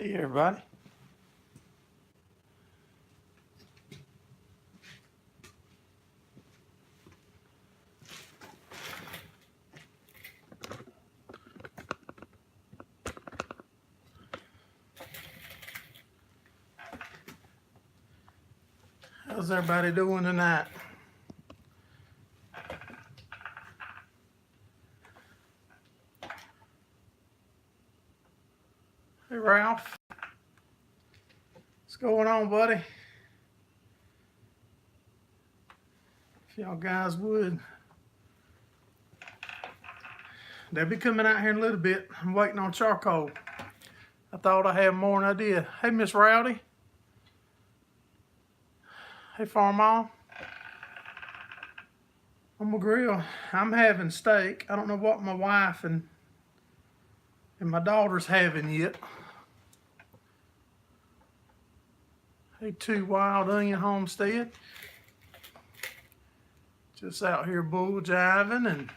Hey everybody. How's everybody doing tonight? Hey Ralph. What's going on, buddy? If y'all guys would. They'll be coming out here in a little bit. I'm waiting on charcoal. I thought I had more than I did. Hey Miss Rowdy. Hey Farm Mom. On my grill, I'm having steak. I don't know what my wife and my daughter's having yet. Hey, 2 Wild Onion Homestead. Just out here bull jiving and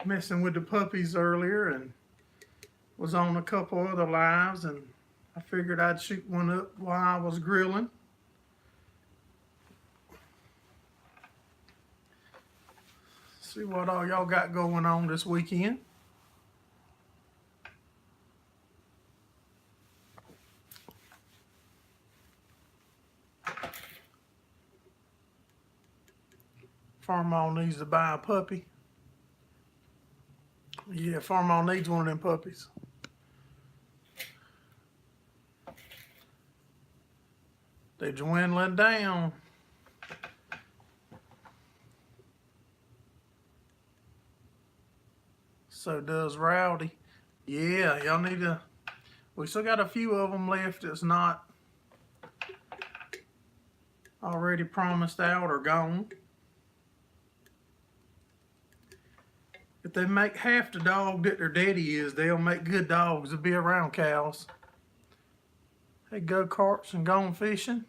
messing with the puppies earlier, and was on a couple other lives, and I figured I'd shoot one up while I was grilling. See what all y'all got going on this weekend. Farmall needs to buy a puppy. Yeah, Farmall needs one of them puppies. They're dwindling down. So does Rowdy. Yeah, y'all need to. We still got a few of them left that's not already promised out or gone. If they make half the dog that their daddy is, they'll make good dogs to be around cows. Hey, go-karts and gone fishing.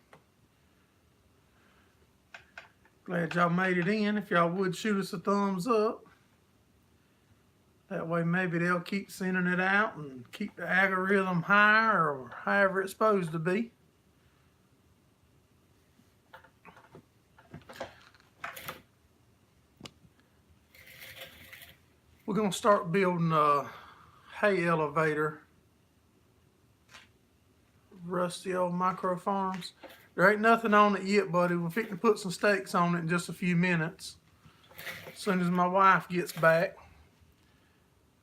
Glad y'all made it in. If y'all would shoot us a thumbs up. That way maybe they'll keep sending it out and keep the algorithm higher or however it's supposed to be. We're going to start building a hay elevator. Rusty old micro farms. There ain't nothing on it yet, buddy. We're fixing to put some stakes on it in just a few minutes. As soon as my wife gets back.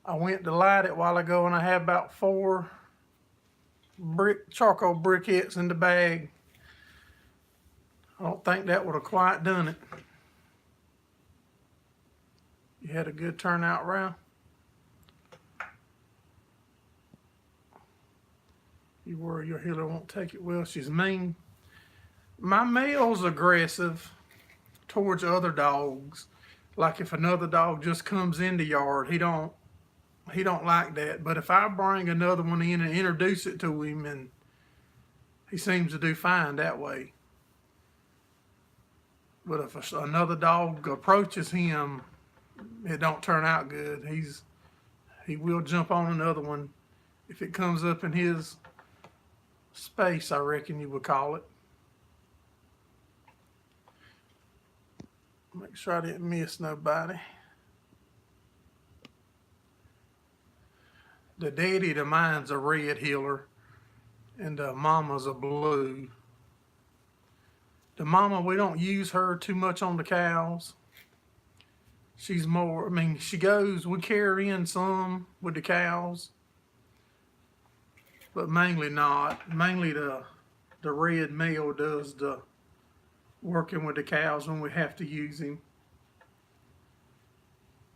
I went to light it a while ago and I had about 4 charcoal briquettes in the bag. I don't think that would have quite done it. You had a good turnout, Ralph? You worry your healer won't take it well. She's mean. My male's aggressive towards other dogs. Like if another dog just comes in the yard, he don't like that. But if I bring another one in and introduce it to him, and he seems to do fine that way. But if another dog approaches him, it don't turn out good. He will jump on another one if it comes up in his space, I reckon you would call it. Make sure I didn't miss nobody. The daddy to mine's a red healer, and the mama's a blue. The mama, we don't use her too much on the cows. She's more, I mean, we carry in some with the cows, but mainly not. Mainly the red male does the working with the cows when we have to use him.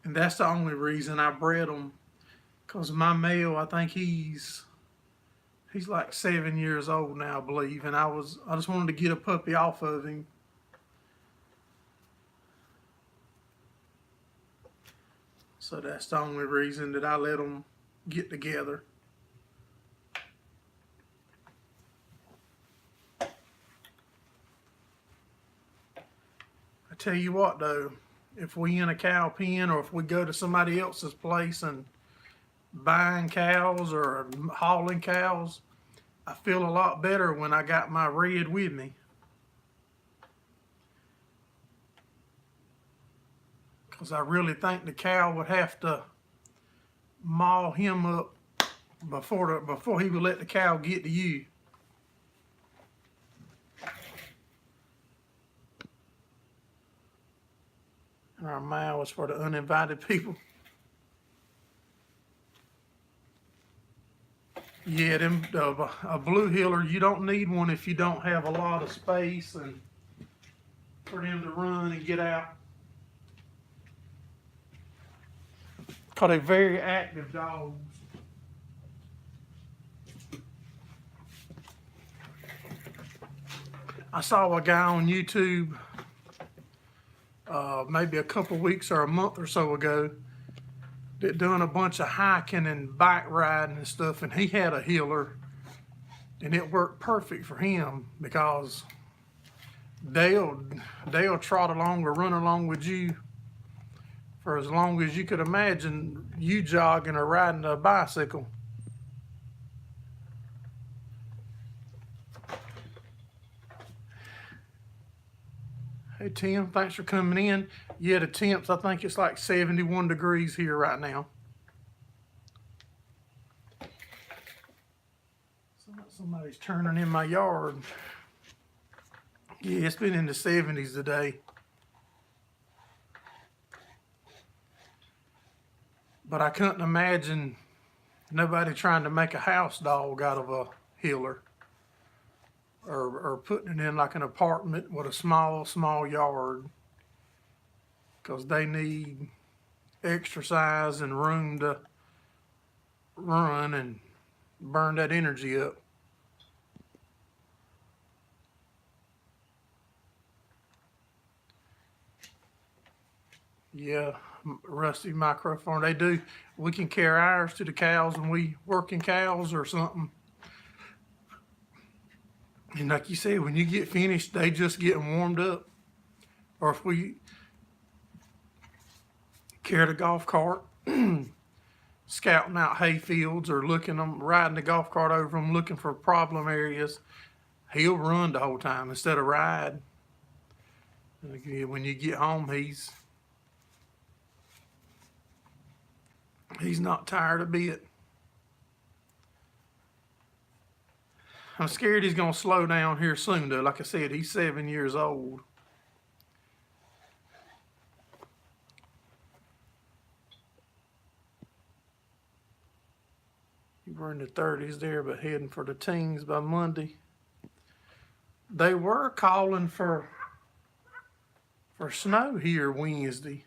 And that's the only reason I bred them. Because my male, I think he's like 7 years old now, I believe. And I just wanted to get a puppy off of him. So that's the only reason that I let them get together. I tell you what though, if we in a cow pen or if we go to somebody else's place and buying cows or hauling cows, I feel a lot better when I got my red with me. Because I really think the cow would have to maul him up before he would let the cow get to you. And our mile is for the uninvited people. Yeah, a blue heeler, you don't need one if you don't have a lot of space and for them to run and get out. Because they're very active dogs. I saw a guy on YouTube maybe a couple weeks or a month or so ago that doing a bunch of hiking and bike riding and stuff, and he had a heeler, and it worked perfect for him because they'll trot along or run along with you for as long as you could imagine you jogging or riding a bicycle. Hey Tim, thanks for coming in. Yeah, the temps, I think it's like 71 degrees here right now. Somebody's turning in my yard. Yeah, it's been in the 70s today. But I couldn't imagine nobody trying to make a house dog out of a heeler. Or putting it in like an apartment with a small yard, because they need exercise and room to run and burn that energy up. Yeah, Rusty microphone, they do. We can carry ours to the cows when we working cows or something. And like you said, when you get finished, they just getting warmed up. Or if we carry the golf cart, scouting out hay fields or riding the golf cart over them, looking for problem areas, he'll run the whole time instead of ride. And when you get home, he's not tired a bit. I'm scared he's going to slow down here soon, though. Like I said, he's 7 years old. We're in the 30s there, but heading for the teens by Monday. They were calling for snow here Wednesday,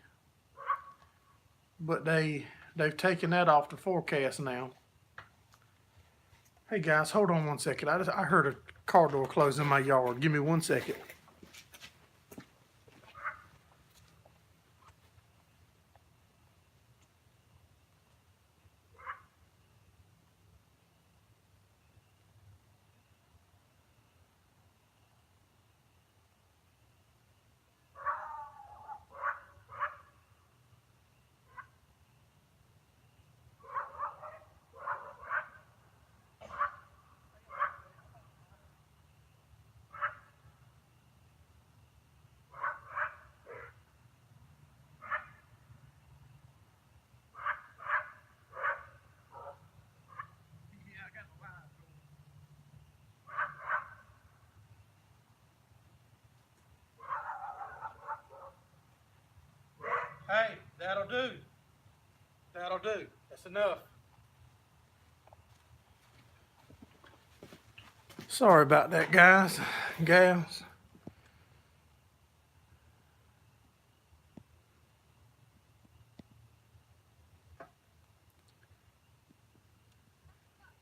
but they've taken that off the forecast now. Hey guys, hold on 1 second. I heard a car door close in my yard. Give me 1 second. Hey, that'll do. That'll do. That's enough. Sorry about that, guys, gals.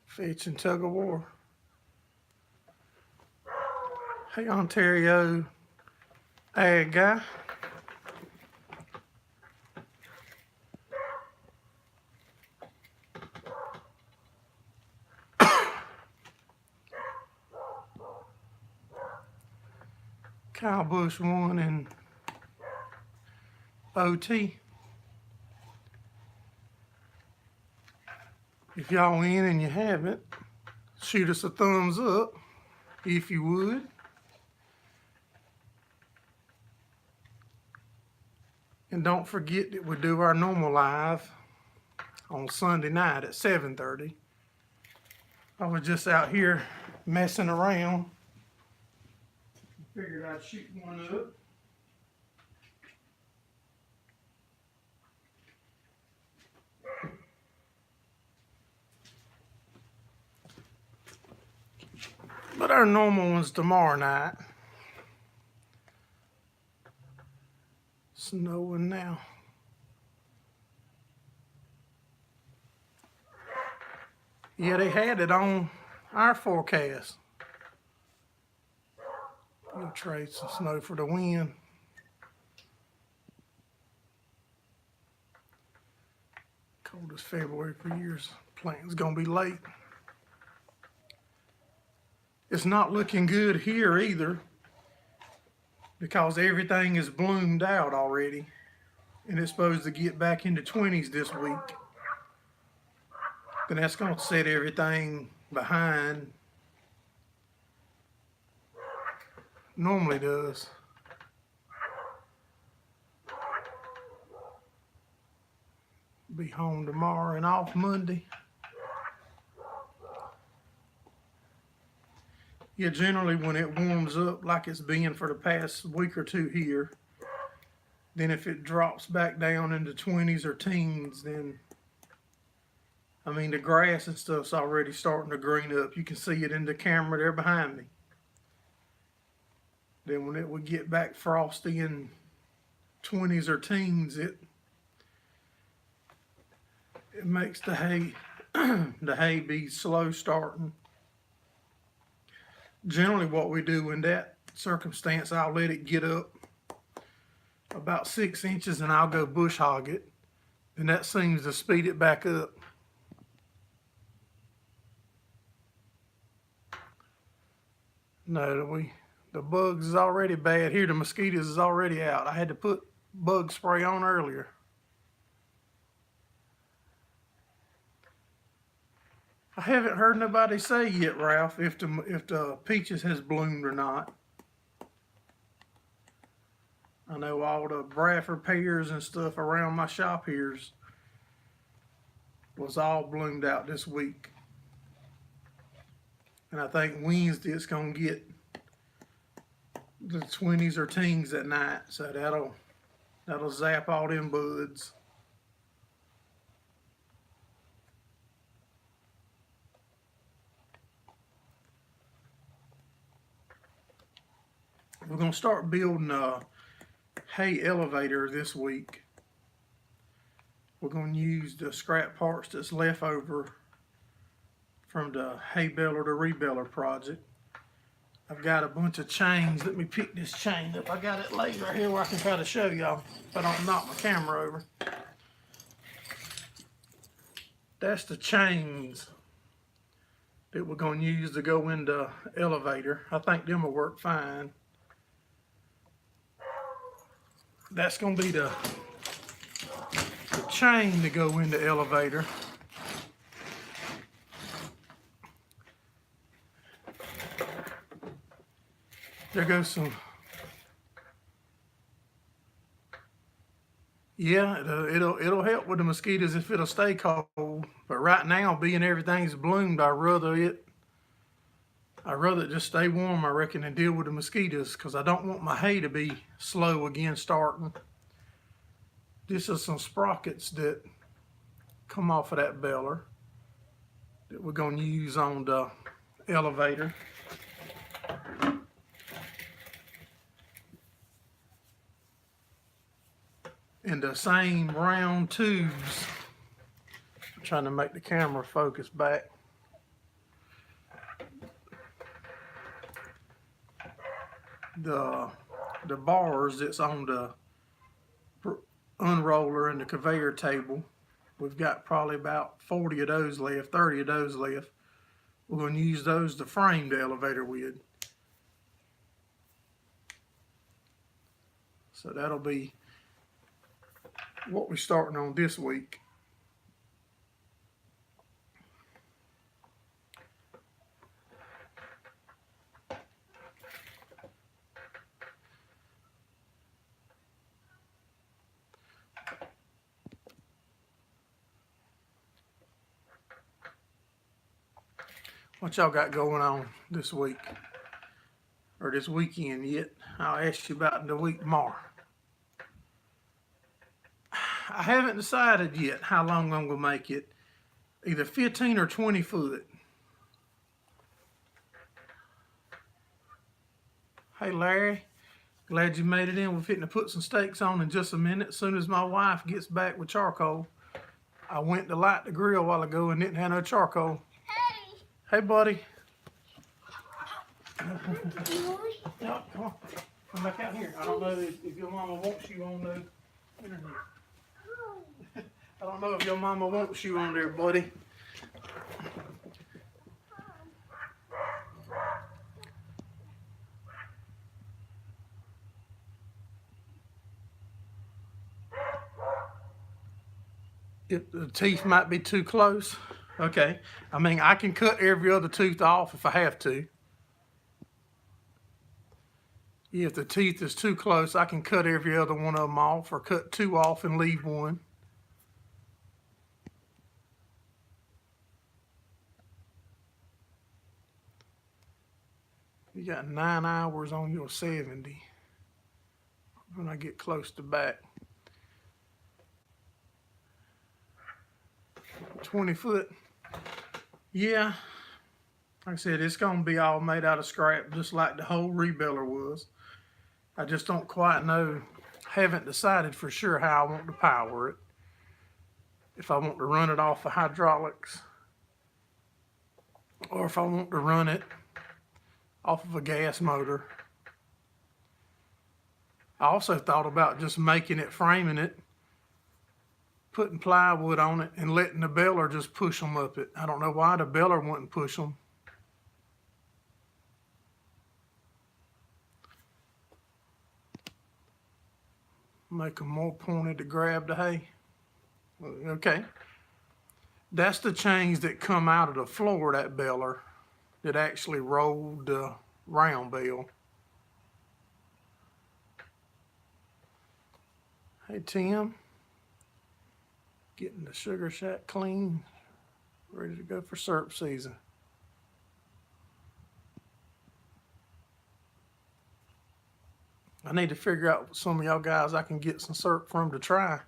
Fitch and tug of war. Hey, Ontario ag guy. Kyle Busch won in OT. If y'all in and you haven't, shoot us a thumbs up if you would. And don't forget that we do our normal live on Sunday night at 7:30. I was just out here messing around. Figured I'd shoot one up. But our normal one's tomorrow night. Snowing now. Yeah, they had it on our forecast. You'll trade some snow for the wind. Coldest February for years. Planting's gonna be late. It's not looking good here either, because everything is bloomed out already, and it's supposed to get back into 20s this week. Then that's gonna set everything behind. Normally does. Be home tomorrow and off Monday. Yeah, generally when it warms up like it's been for the past week or two here, then if it drops back down into 20s or teens, then, I mean, the grass and stuff's already starting to green up. You can see it in the camera there behind me. Then when it would get back frosty in 20s or teens, it makes the hay the hay be slow starting. Generally what we do in that circumstance, I'll let it get up about 6 inches and I'll go bush hog it, and that seems to speed it back up. No, the bugs is already bad here. The mosquitoes is already out. I had to put bug spray on earlier. I haven't heard nobody say yet, Ralph, if the peaches has bloomed or not. I know all the Bradford pears and stuff around my shop here's was all bloomed out this week. And I think Wednesday it's gonna get the 20s or teens at night, so that'll zap all them buds. We're gonna start building a hay elevator this week. We're gonna use the scrap parts that's left over from the hay baler to rebaler project. I've got a bunch of chains. Let me pick this chain up. I got it laid right here where I can try to show y'all if I don't knock my camera over. That's the chains that we're going to use to go in the elevator. I think them will work fine. That's going to be the chain to go in the elevator. There goes some. Yeah, it'll help with the mosquitoes if it'll stay cold. But right now, being everything's bloomed, I'd rather it just stay warm, I reckon, and deal with the mosquitoes, because I don't want my hay to be slow again starting. This is some sprockets that come off of that baler that we're going to use on the elevator. And the same round tubes. I'm trying to make the camera focus back. The bars that's on the unroller and the conveyor table, we've got probably about 40 of those left, 30 of those left. We're going to use those to frame the elevator with. So that'll be what we're starting on this week. What y'all got going on this week? Or this weekend yet? I'll ask you about the week tomorrow. I haven't decided yet how long I'm going to make it. Either 15 or 20 foot. Hey Larry, glad you made it in. We're fitting to put some steaks on in just a minute. As soon as my wife gets back with charcoal. I went to light the grill a while ago and didn't have no charcoal. Hey. Hey buddy. No, come on. Come back out here. I don't know if your mama wants you on the internet. I don't know if your mama wants you on there, buddy. If the teeth might be too close. Okay. I mean, I can cut every other tooth off if I have to. If the teeth is too close, I can cut every other one of them off or cut two off and leave one. You got 9 hours on your 70 when I get close to back. 20 foot. Yeah. Like I said, it's going to be all made out of scrap, just like the whole rebuilder was. I just don't quite know, haven't decided for sure how I want to power it. If I want to run it off of hydraulics, or if I want to run it off of a gas motor. I also thought about just making it, framing it, putting plywood on it, and letting the baler just push them up it. I don't know why the baler wouldn't push them. Make them more pointed to grab the hay. Okay. That's the chains that come out of the floor of that baler that actually rolled the round bale. Hey Tim. Getting the sugar shack clean. Ready to go for syrup season. I need to figure out some of y'all guys I can get some syrup from to try.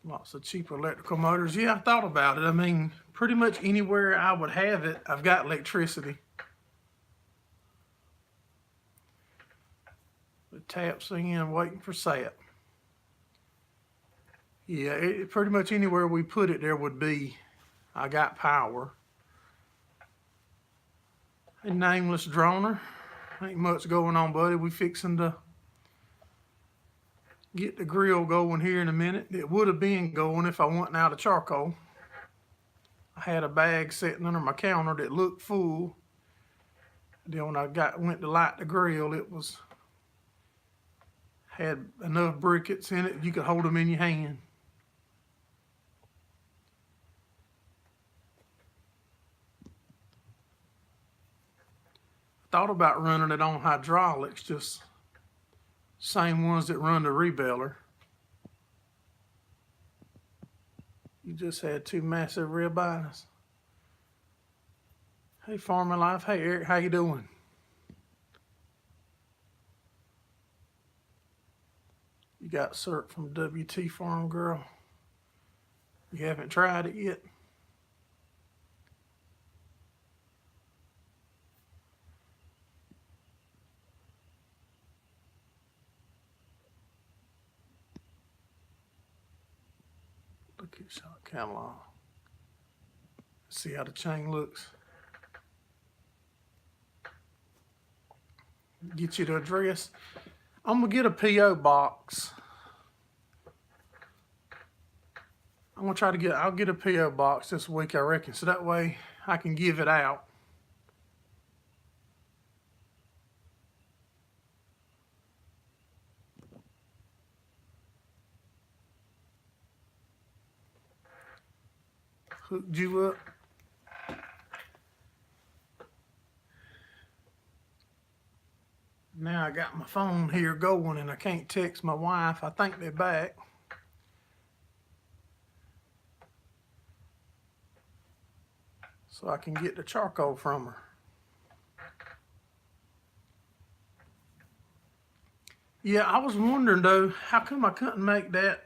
Lots of cheap electrical motors. Yeah, I thought about it. I mean, pretty much anywhere I would have it, I've got electricity. The taps in, waiting for sap. Yeah, pretty much anywhere we put it, there would be, I got power. A nameless droner. Ain't much going on, buddy. We fixing to get the grill going here in a minute. It would have been going if I wasn't out of charcoal. I had a bag sitting under my counter that looked full. Then when I went to light the grill, it had enough briquettes in it you could hold them in your hand. Thought about running it on hydraulics, just same ones that run the rebuilder. You just had two massive ribeyes. Hey, Farming Life. Hey, Eric, how you doing? You got syrup from WT Farm Girl. You haven't tried it yet? Look at your catalog. See how the chain looks. Get you the address. I'm gonna get a P.O. box. I'm gonna try to I'll get a P.O. box this week, I reckon, so that way I can give it out. Hooked you up. Now I got my phone here going and I can't text my wife. I think they're back. so I can get the charcoal from her. Yeah, I was wondering though, how come I couldn't make that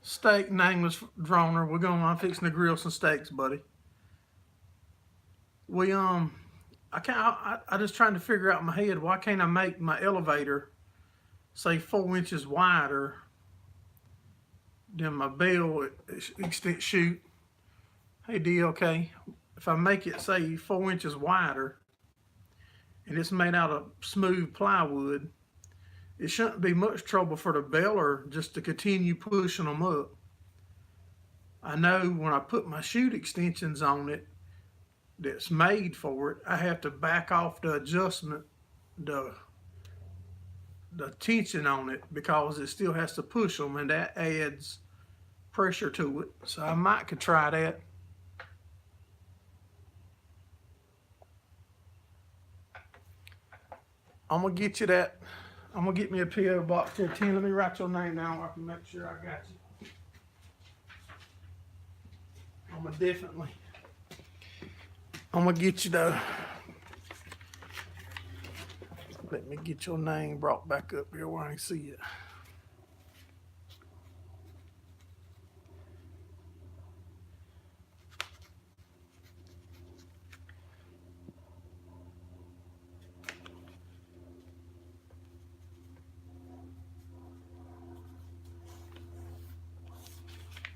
steak nameless droner? I'm fixing to grill some steaks, buddy. I just trying to figure out in my head, why can't I make my elevator say 4 inches wider than my bell extent chute? Hey DLK, if I make it say 4 inches wider and it's made out of smooth plywood, it shouldn't be much trouble for the baler just to continue pushing them up. I know when I put my chute extensions on it that's made for it, I have to back off the adjustment, the tension on it, because it still has to push them, and that adds pressure to it. So I might could try that. I'm gonna get you that. I'm gonna get me a PO box here. Let me write your name down so I can make sure I got you. I'm gonna get you though. Let me get your name brought back up here where I can see it.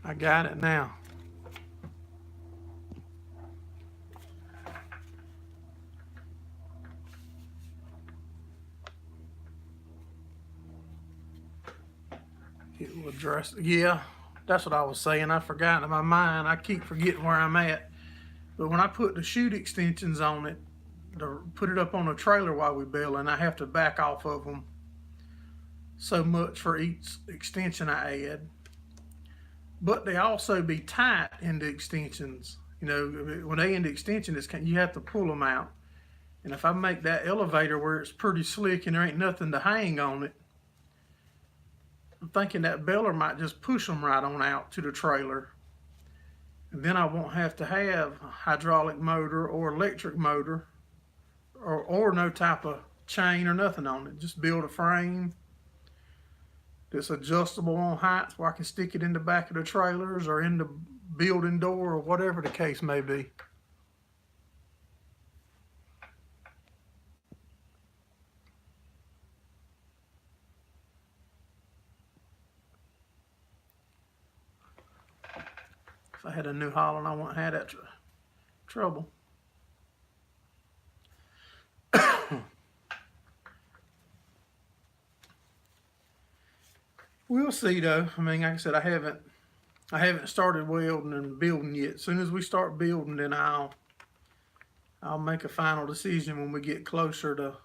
I got it now. It will address, yeah, that's what I was saying. I forgot in my mind. I keep forgetting where I'm at. But when I put the chute extensions on it, to put it up on a trailer while we baling, I have to back off of them so much for each extension I add. But they also be tight in the extensions. You know, when they in the extension, you have to pull them out. And if I make that elevator where it's pretty slick and there ain't nothing to hang on it, I'm thinking that baler might just push them right on out to the trailer. And then I won't have to have a hydraulic motor or electric motor or no type of chain or nothing on it. Just build a frame that's adjustable on heights where I can stick it in the back of the trailers or in the building door or whatever the case may be. If I had a New Holland, I wouldn't have that trouble. We'll see though. I mean, like I said, I haven't started welding and building yet. As soon as we start building, then I'll make a final decision when we get closer to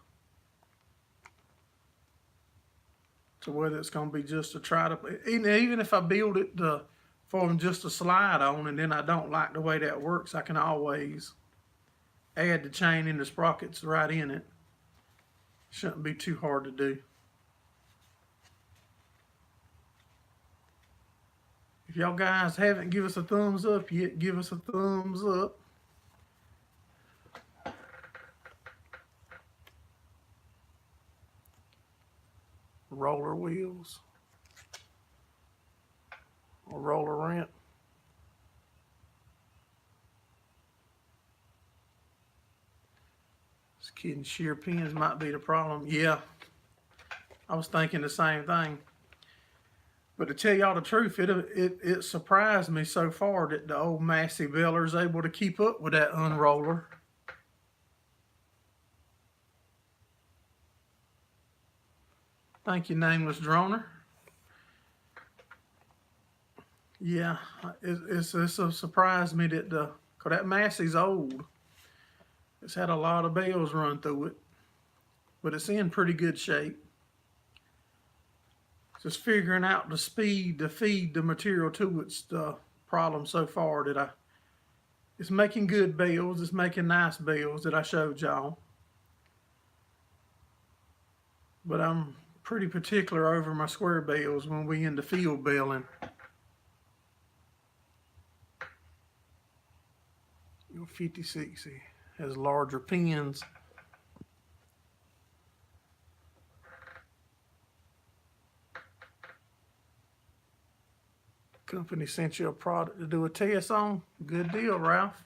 whether it's going to be just a try to, even if I build it for them just to slide on, and then I don't like the way that works, I can always add the chain and the sprockets right in it. Shouldn't be too hard to do. If y'all guys haven't given us a thumbs up yet, give us a thumbs up. Roller wheels or roller ramp. This kidding, shear pins might be the problem. Yeah, I was thinking the same thing. But to tell y'all the truth, it surprised me so far that the old Massey baler is able to keep up with that unroller. Thank you, Nameless Droner. Yeah, it's surprised me that cause that Massey's old. It's had a lot of bells run through it, but it's in pretty good shape. Just figuring out the speed to feed the material to it's the problem so far. It's making good bells. It's making nice bells that I showed y'all. But I'm pretty particular over my square bells when we in the field baling. 5060 has larger pins. Company sent you a product to do a test on. Good deal, Ralph.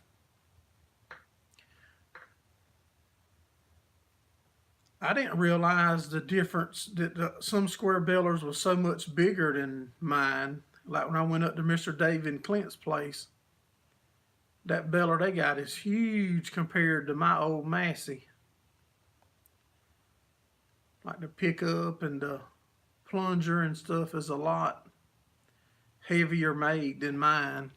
I didn't realize the difference that some square balers was so much bigger than mine. Like when I went up to Mr. David and Clint's place, that baler they got is huge compared to my old Massey. Like the pickup and the plunger and stuff is a lot heavier made than mine.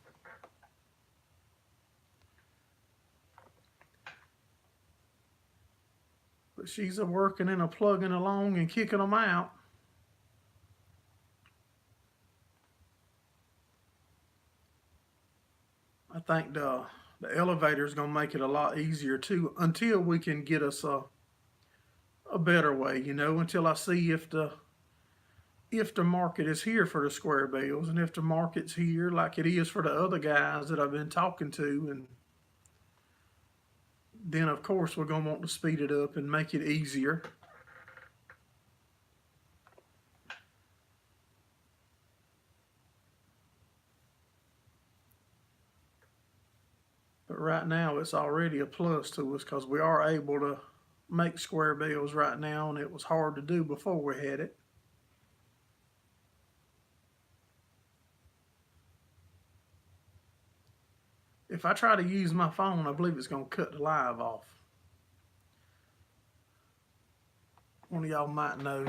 But she's a working and a plugging along and kicking them out. I think the elevator is going to make it a lot easier too, until we can get us a better way, you know, until I see if the market is here for the square bales, and if the market's here like it is for the other guys that I've been talking to, and then of course we're going to want to speed it up and make it easier. But right now it's already a plus to us because we are able to make square bales right now, and it was hard to do before we had it. If I try to use my phone, I believe it's going to cut the live off. One of y'all might know.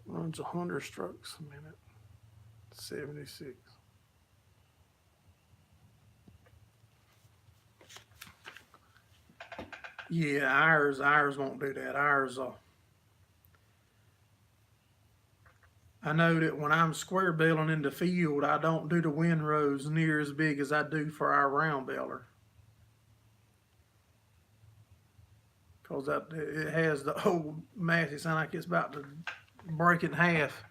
Runs 100 strokes a minute. 76. Yeah, ours won't do that. Ours, I know that when I'm square baling in the field, I don't do the windrows near as big as I do for our round baler. Because it has the old Massey, sound like it's about to break in half.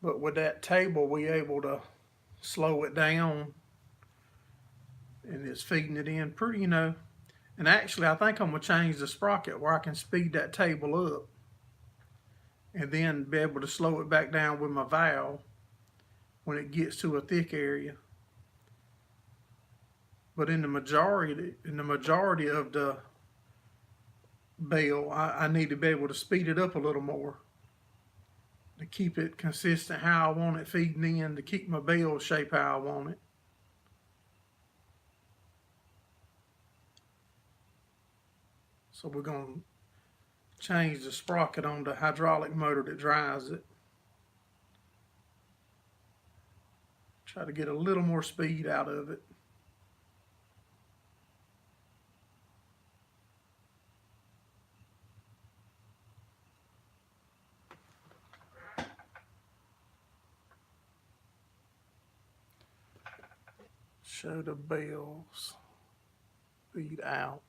But with that table, we're able to slow it down, and it's feeding it in pretty, you know. And actually, I think I'm going to change the sprocket where I can speed that table up and then be able to slow it back down with my valve when it gets to a thick area. But in the majority of the bale, I need to be able to speed it up a little more to keep it consistent how I want it feeding in, to keep my bale shape how I want it. So we're going to change the sprocket on the hydraulic motor that drives it. Try to get a little more speed out of it. Show the bales feed out.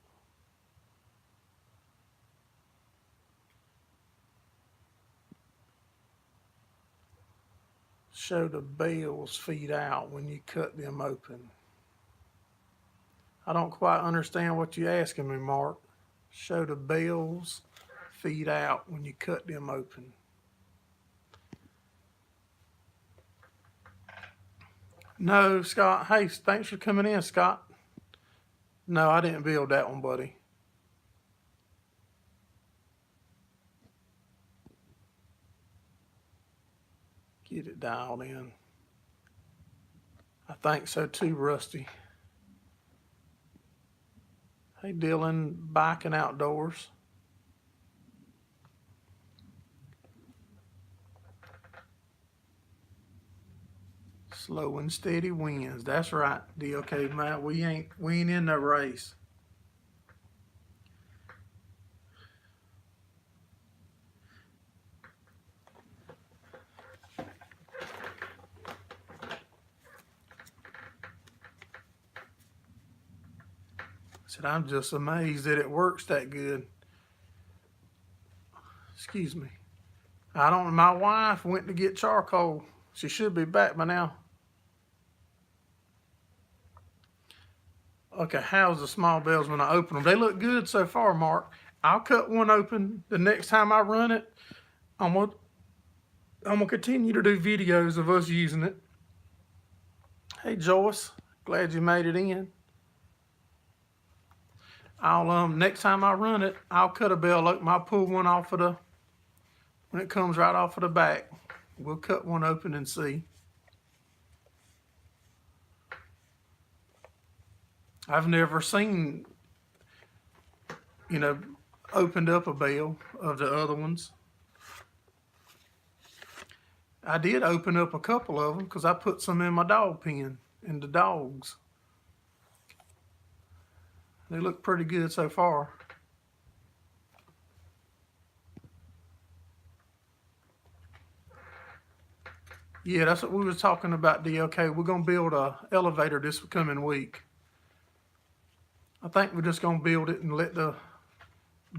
Show the bales feed out when you cut them open. I don't quite understand what you're asking me, Mark. Show the bales feed out when you cut them open. No, Scott. Hey, thanks for coming in, Scott. No, I didn't build that one, buddy. Get it dialed in. I think so too, Rusty. Hey, Dylan, biking outdoors. Slow and steady wins. That's right, DOK, Matt. We ain't in no race. Said I'm just amazed that it works that good. Excuse me. I don't. My wife went to get charcoal. She should be back by now. Okay, how's the small bells when I open them? They look good so far, Mark. I'll cut one open the next time I run it. I'm gonna continue to do videos of us using it. Hey Joyce, glad you made it in. I'll next time I run it, I'll cut a bell open. I'll pull one off of the when it comes right off of the back. We'll cut one open and see. I've never seen, you know, opened up a bell of the other ones. I did open up a couple of them because I put some in my dog pen and the dogs. They look pretty good so far. Yeah, that's what we was talking about, DOK. We're going to build a elevator this coming week. I think we're just going to build it and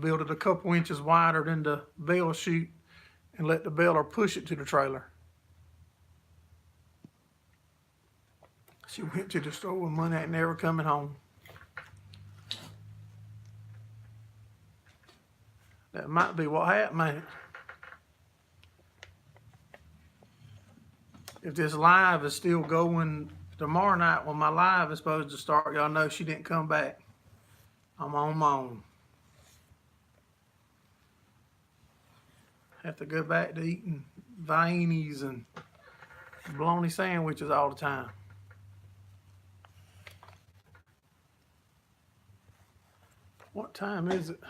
build it a couple inches wider than the bell chute and let the baler push it to the trailer. She went to the store with money ain't never coming home. That might be what happened, man. If this live is still going tomorrow night when my live is supposed to start, y'all know she didn't come back. I'm on my own. Have to go back to eating Viennies and bologna sandwiches all the time. What time is it?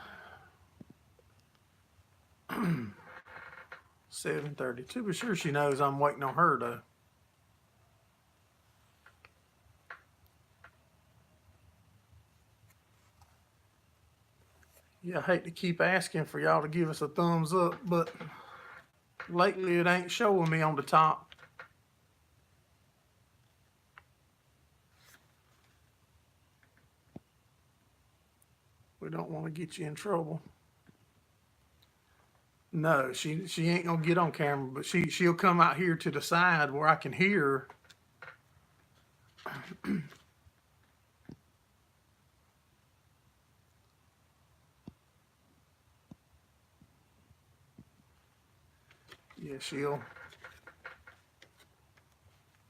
7:30. To be sure she knows I'm waiting on her though. Yeah, I hate to keep asking for y'all to give us a thumbs up, but lately it ain't showing me on the top. We don't want to get you in trouble. No, she ain't gonna get on camera, but she'll come out here to the side where I can hear her. Yeah,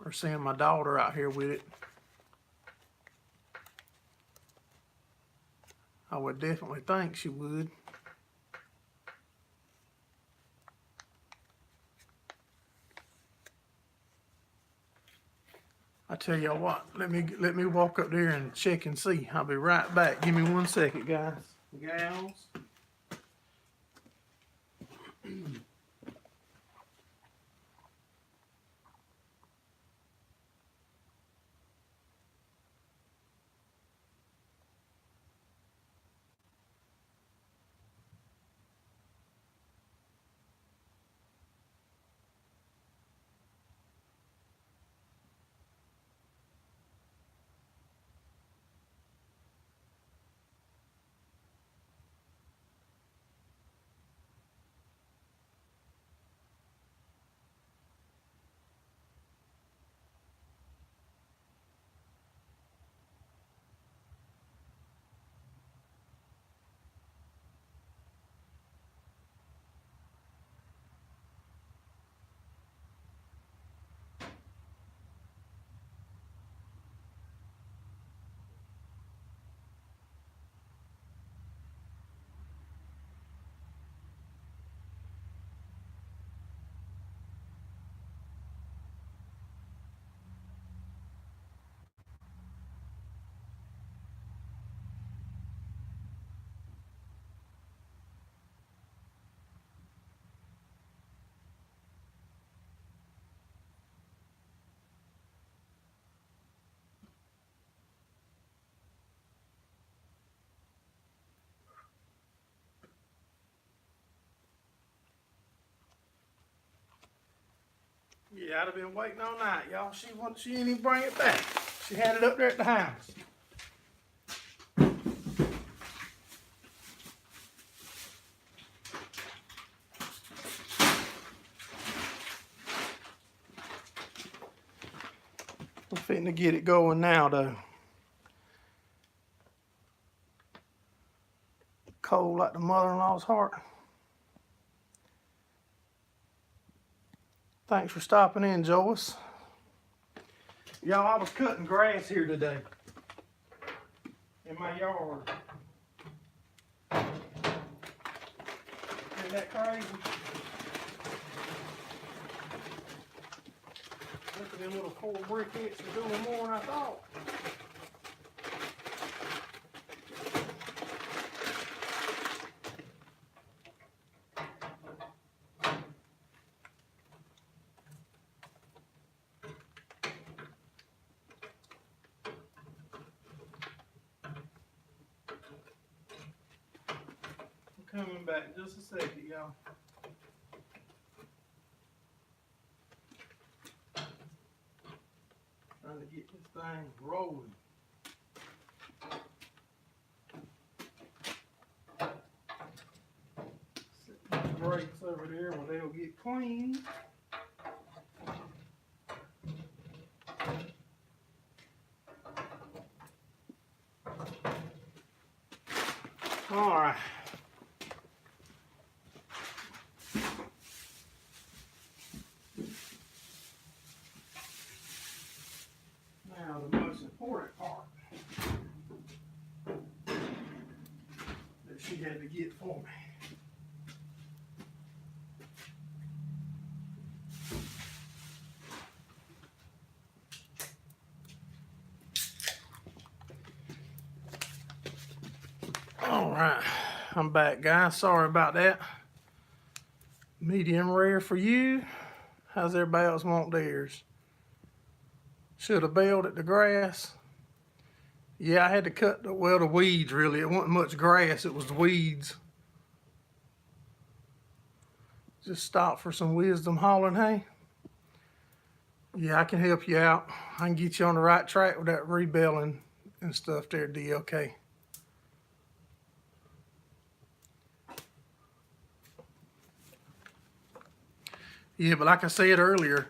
or seeing my daughter out here with it. I would definitely think she would. I tell y'all what, let me walk up there and check and see. I'll be right back. Give me 1 second, guys. Gals. Yeah, I'd have been waiting all night, y'all. She didn't even bring it back. She had it up there at the house. I'm fitting to get it going now, though. Cold like the mother-in-law's heart. Thanks for stopping in, Joyce. Y'all, I was cutting grass here today in my yard. Isn't that crazy? Look at them little core briquettes are doing more than I thought. Coming back in just a second, y'all. Trying to get this thing rolling. Set my brakes over there where they'll get clean. All right. Now the most important part that she had to get for me. All right, I'm back, guys. Sorry about that. Medium rare for you. How's everybody else want theirs? Should have baled at the grass. Yeah, I had to cut the weeds really. It wasn't much grass, it was the weeds. Just stop for some wisdom hollering, hey? Yeah, I can help you out. I can get you on the right track with that rebaling and stuff there, DLK. Yeah, but like I said earlier,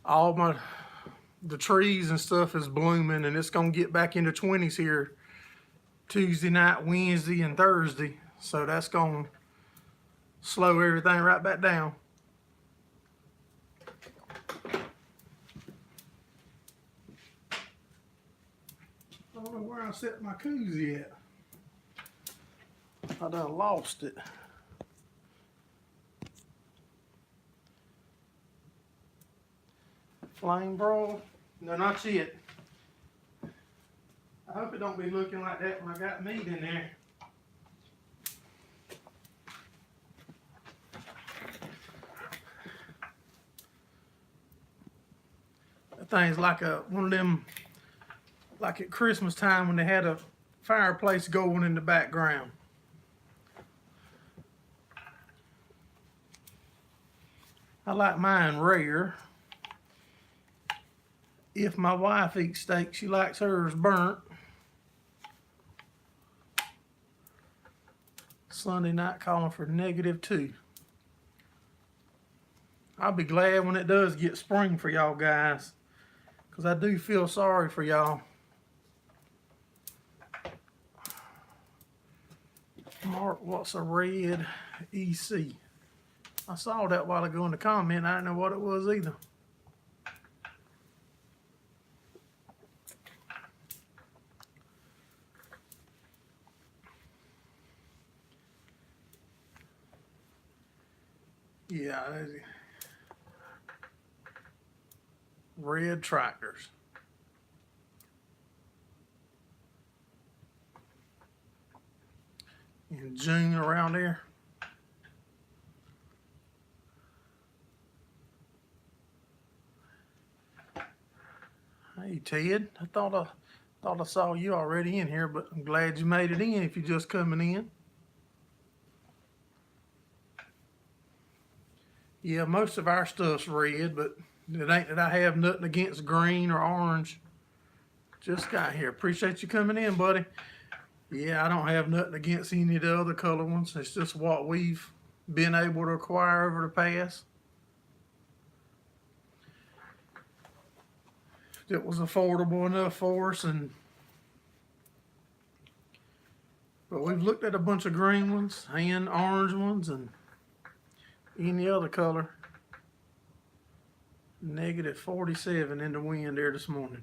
the trees and stuff is blooming, and it's gonna get back into 20s here Tuesday night, Wednesday, and Thursday. So that's gonna slow everything right back down. I don't know where I set my koozie at. I done lost it. Flame broil? No, not yet. I hope it don't be looking like that when I got meat in there. That thing's like one of them, like at Christmas time when they had a fireplace going in the background. I like mine rare. If my wife eats steak, she likes hers burnt. Sunday night calling for -2. I'll be glad when it does get spring for y'all guys, because I do feel sorry for y'all. Mark, what's a red EC? I saw that while ago in the comment. I didn't know what it was either. Yeah, red tractors. In June around there. Hey Ted, I thought I saw you already in here, but I'm glad you made it in if you're just coming in. Yeah, most of our stuff's red, but It ain't that I have nothing against green or orange. Just got here. Appreciate you coming in, buddy. Yeah, I don't have nothing against any of the other color ones. It's just what we've been able to acquire over the past. It was affordable enough for us, but we've looked at a bunch of green ones and orange ones and any other color. Negative 47 in the wind there this morning.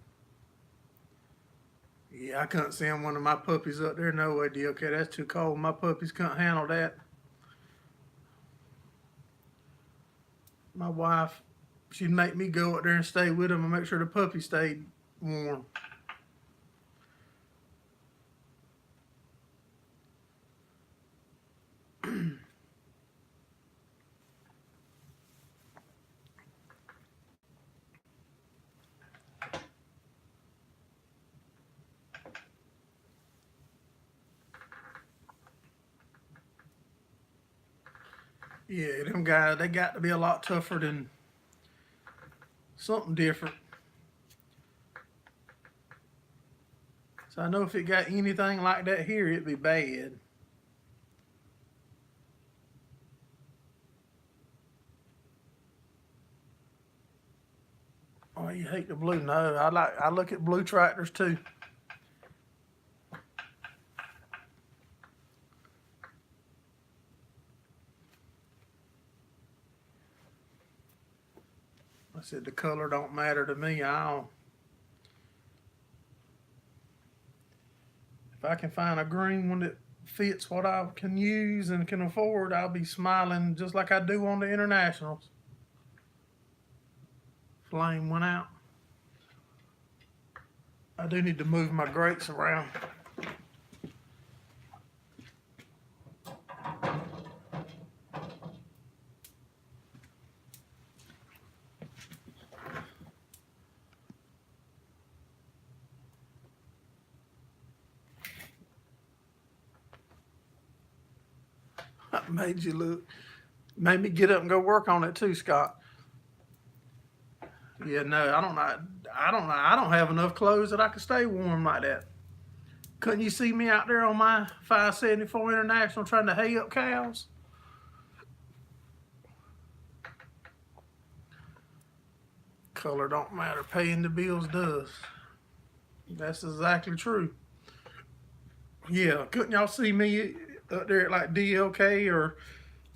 Yeah, I couldn't send one of my puppies up there. No way, okay, that's too cold. My puppies couldn't handle that. My wife, she'd make me go up there and stay with them and make sure the puppy stayed warm. Yeah, them guys, they got to be a lot tougher than something different. So I know if it got anything like that here, it'd be bad. Oh, you hate the blue? No, I look at blue tractors too. I said the color don't matter to me. If I can find a green one that fits what I can use and can afford, I'll be smiling just like I do on the internationals. Flame went out. I do need to move my grates around. I made you look. Made me get up and go work on it too, Scott. Yeah, no, I don't know. I don't have enough clothes that I can stay warm like that. Couldn't you see me out there on my 574 International trying to hay up cows? Color don't matter. Paying the bills does. That's exactly true. Yeah, couldn't y'all see me up there at like DLK or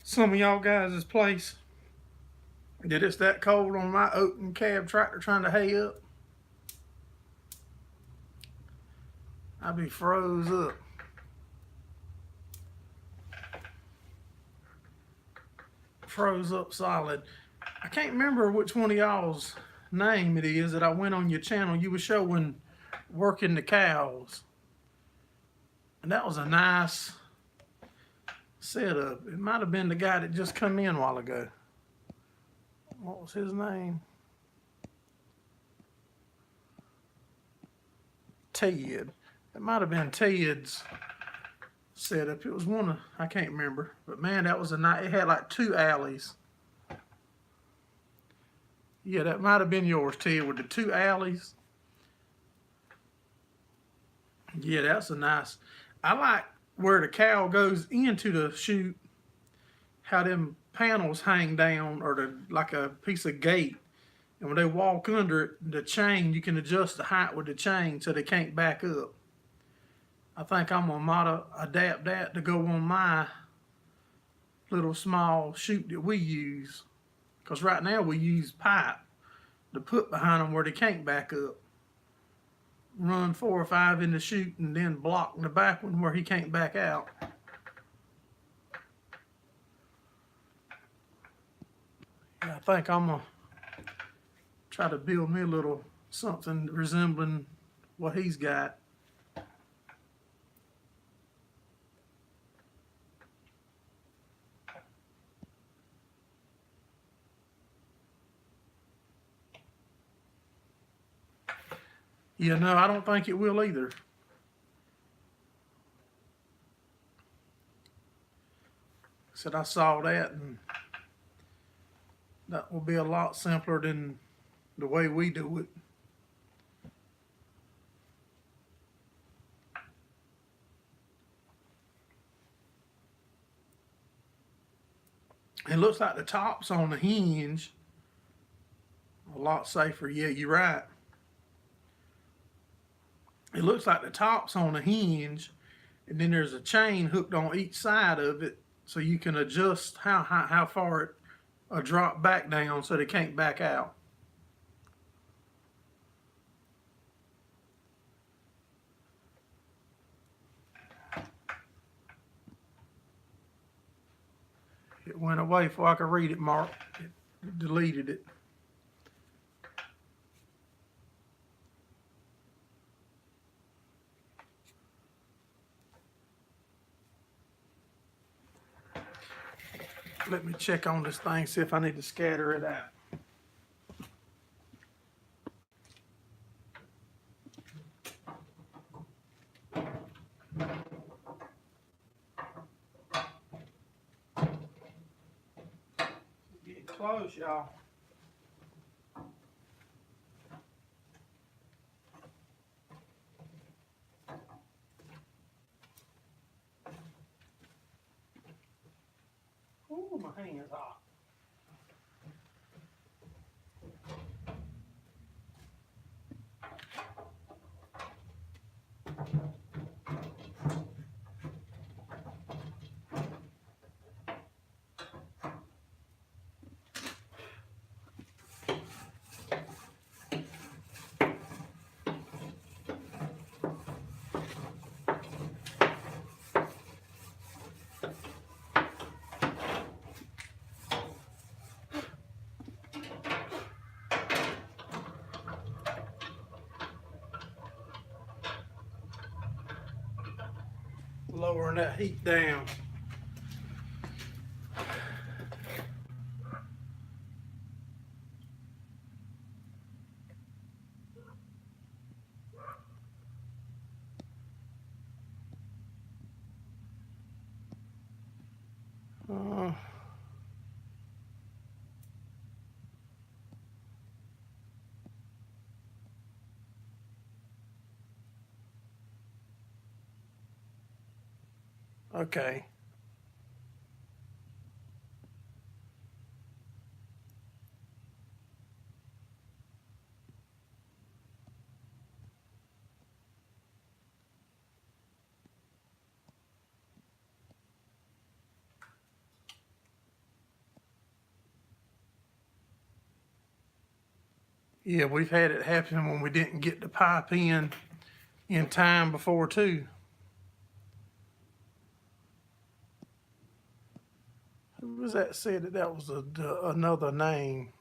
some of y'all guys' place? That it's that cold on my open cab tractor trying to hay up? I'd be froze up. Froze up solid. I can't remember which one of y'all's name it is that I went on your channel. You were showing working the cows. And that was a nice setup. It might have been the guy that just come in a while ago. What was his name? Ted. It might have been Ted's setup. It was one of, I can't remember. But man, that was a nice, it had like 2 alleys. Yeah, that might have been yours, Ted, with the 2 alleys. Yeah, that's a nice, I like where the cow goes into the chute, how them panels hang down, or like a piece of gate. And when they walk under it, the chain, you can adjust the height with the chain so they can't back up. I think I'm gonna adapt that to go on my little small chute that we use. Because right now we use pipe to put behind them where they can't back up. Run 4 or 5 in the chute and then block the back one where he can't back out. Yeah, I think I'm gonna try to build me a little something resembling what he's got. Yeah, no, I don't think it will either. Said I saw that, and that will be a lot simpler than the way we do it. It looks like the top's on the hinge. A lot safer. Yeah, you're right. It looks like the top's on a hinge, and then there's a chain hooked on each side of it, so you can adjust how far it drop back down so they can't back out. It went away before I could read it, Mark. It deleted it. Let me check on this thing, see if I need to scatter it out. Getting close, y'all. Ooh, my hand's hot. Lowering that heat down. Okay. Yeah, we've had it happen when we didn't get the pipe in time before too. Who was that said that was another name?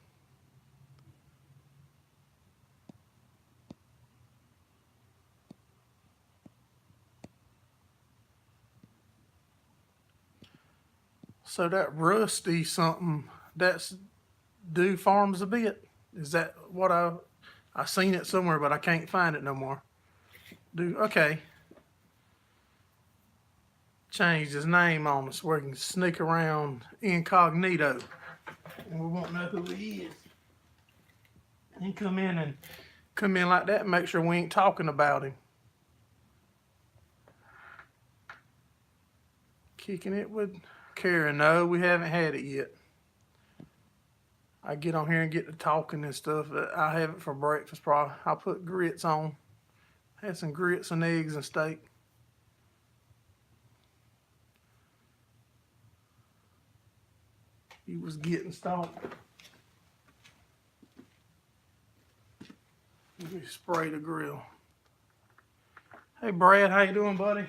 So that rusty something, that's do farms a bit? Is that what I seen it somewhere, but I can't find it no more. Okay. Changed his name on us where he can sneak around incognito. And we won't know who he is. He come in like that and make sure we ain't talking about him. Kicking it with Karen. No, we haven't had it yet. I get on here and get to talking and stuff. I have it for breakfast probably. I'll put grits on. Had some grits and eggs and steak. He was getting stoned. Let me spray the grill. Hey Brad, how you doing, buddy?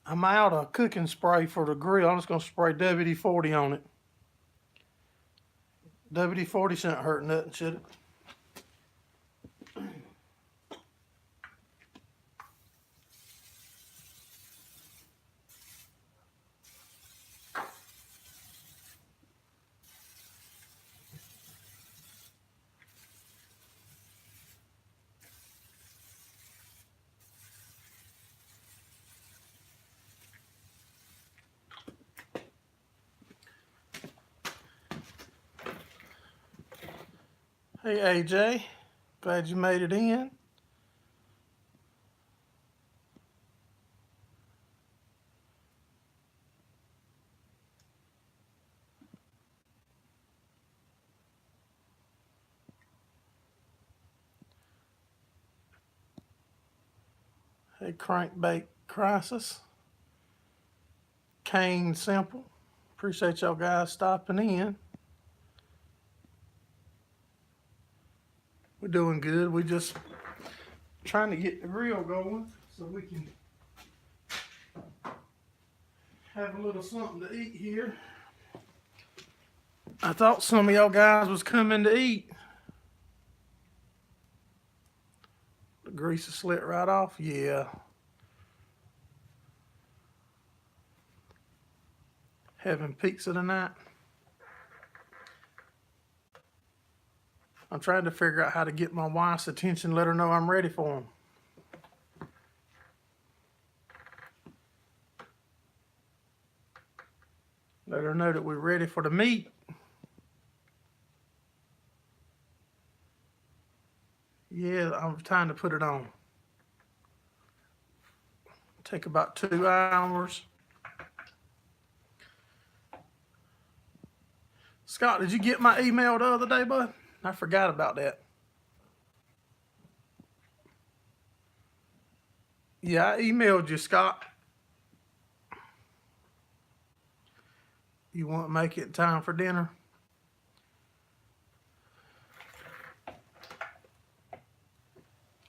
I'm out of cooking spray for the grill. I'm just gonna spray WD-40 on it. WD-40 shouldn't hurt nothing, should it? Hey AJ, glad you made it in. Hey Crankbait Crisis, Kane Simple. Appreciate y'all guys stopping in. We're doing good. We just trying to get the grill going so we can have a little something to eat here. I thought some of y'all guys was coming to eat. The grease is slit right off. Yeah. Having pizza tonight. I'm trying to figure out how to get my wife's attention, let her know I'm ready for them. Let her know that we're ready for the meat. Yeah, I'm trying to put it on. Take about 2 hours. Scott, did you get my email the other day, bud? I forgot about that. Yeah, I emailed you, Scott. You want to make it time for dinner?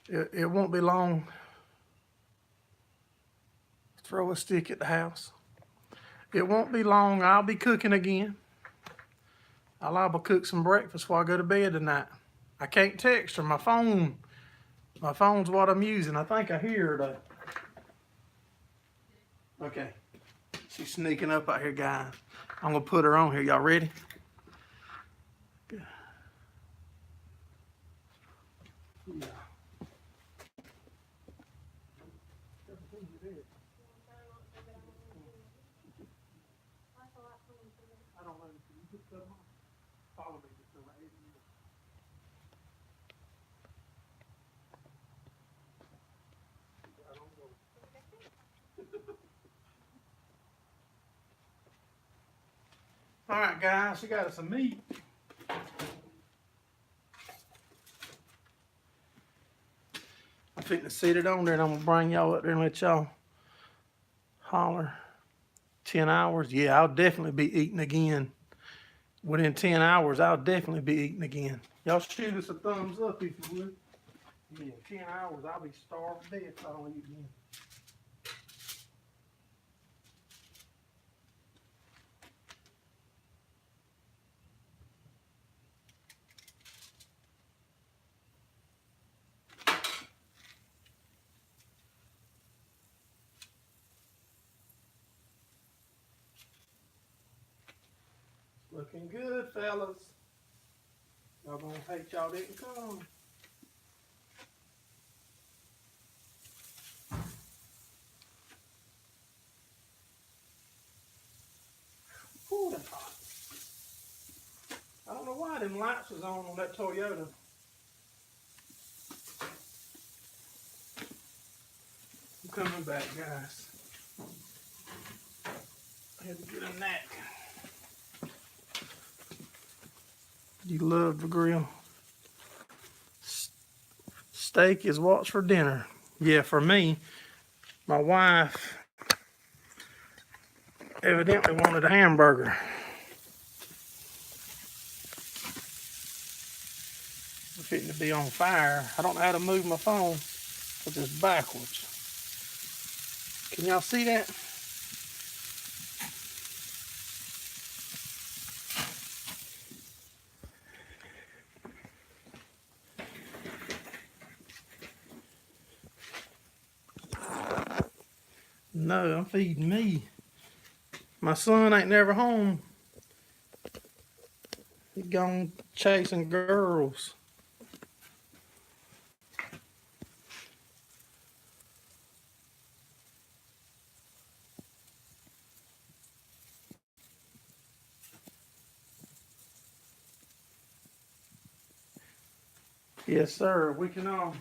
It won't be long. Throw a stick at the house. It won't be long. I'll be cooking again. I'll liable to cook some breakfast before I go to bed tonight. I can't text her. My phone's what I'm using. I think I hear her though. Okay. She's sneaking up out here, guys. I'm gonna put her on here. Y'all ready? Yeah. I don't know. Can you put them on? Follow me just over 8 minutes. I don't know. All right, guys, we got us some meat. I'm fitting to set it on there, and I'm gonna bring y'all up there and let y'all holler. 10 hours? Yeah, I'll definitely be eating again. Within 10 hours, I'll definitely be eating again. Y'all shoot us a thumbs up if you would. Yeah, 10 hours, I'll be starved to death if I don't eat again. Looking good, fellas. Y'all gonna hate y'all didn't come. Ooh, that's hot. I don't know why them lights was on that Toyota. I'm coming back, guys. I had to get a neck. You love the grill. Steak is what's for dinner. Yeah, for me, my wife evidently wanted a hamburger. We're fitting to be on fire. I don't know how to move my phone because it's backwards. Can y'all see that? No, I'm feeding me. My son ain't never home. He gone chasing girls. Yes, sir. We can there's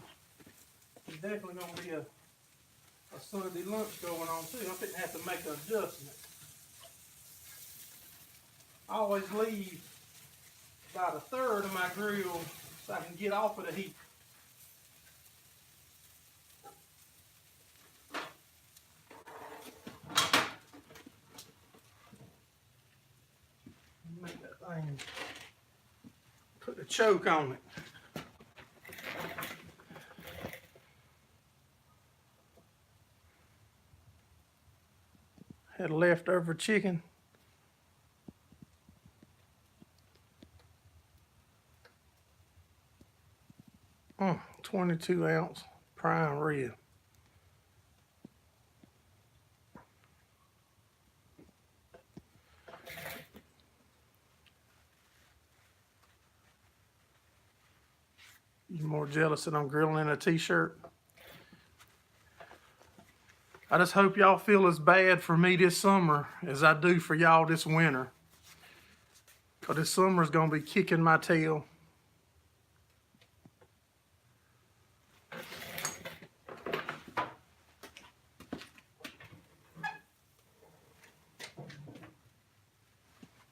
definitely gonna be a Sunday lunch going on too. I'm gonna have to make an adjustment. I always leave about a third of my grill so I can get off of the heat. Make that thing, put the choke on it. Had leftover chicken. 22-ounce prime rib. You more jealous that I'm grilling in a t-shirt? I just hope y'all feel as bad for me this summer as I do for y'all this winter. Because this summer is going to be kicking my tail.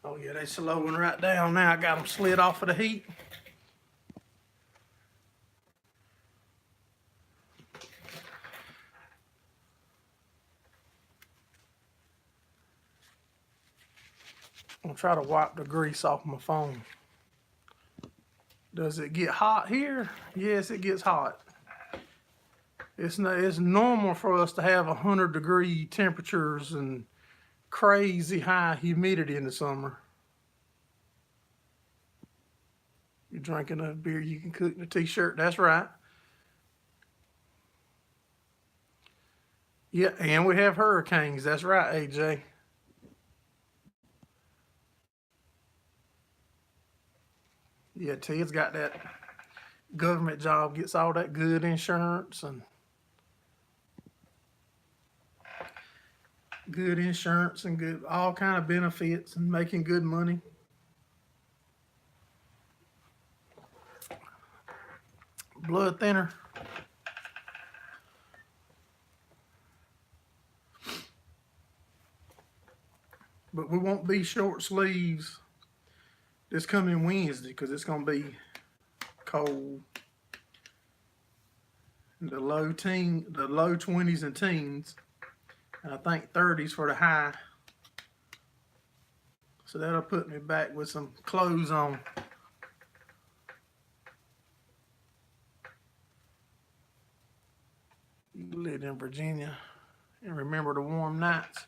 Oh yeah, they slowing right down now. I got them slid off of the heat. I'm gonna try to wipe the grease off my phone. Does it get hot here? Yes, it gets hot. It's normal for us to have 100-degree temperatures and crazy high humidity in the summer. You're drinking a beer you can cook in a t-shirt, that's right. Yeah, and we have hurricanes, that's right, AJ. Yeah, Ted's got that government job, gets all that good insurance and good all kind of benefits and making good money. Blood thinner. But we won't be short sleeves this coming Wednesday because it's going to be cold. The low 20s and teens. And I think 30s for the high. So that'll put me back with some clothes on. You live in Virginia and remember the warm nights.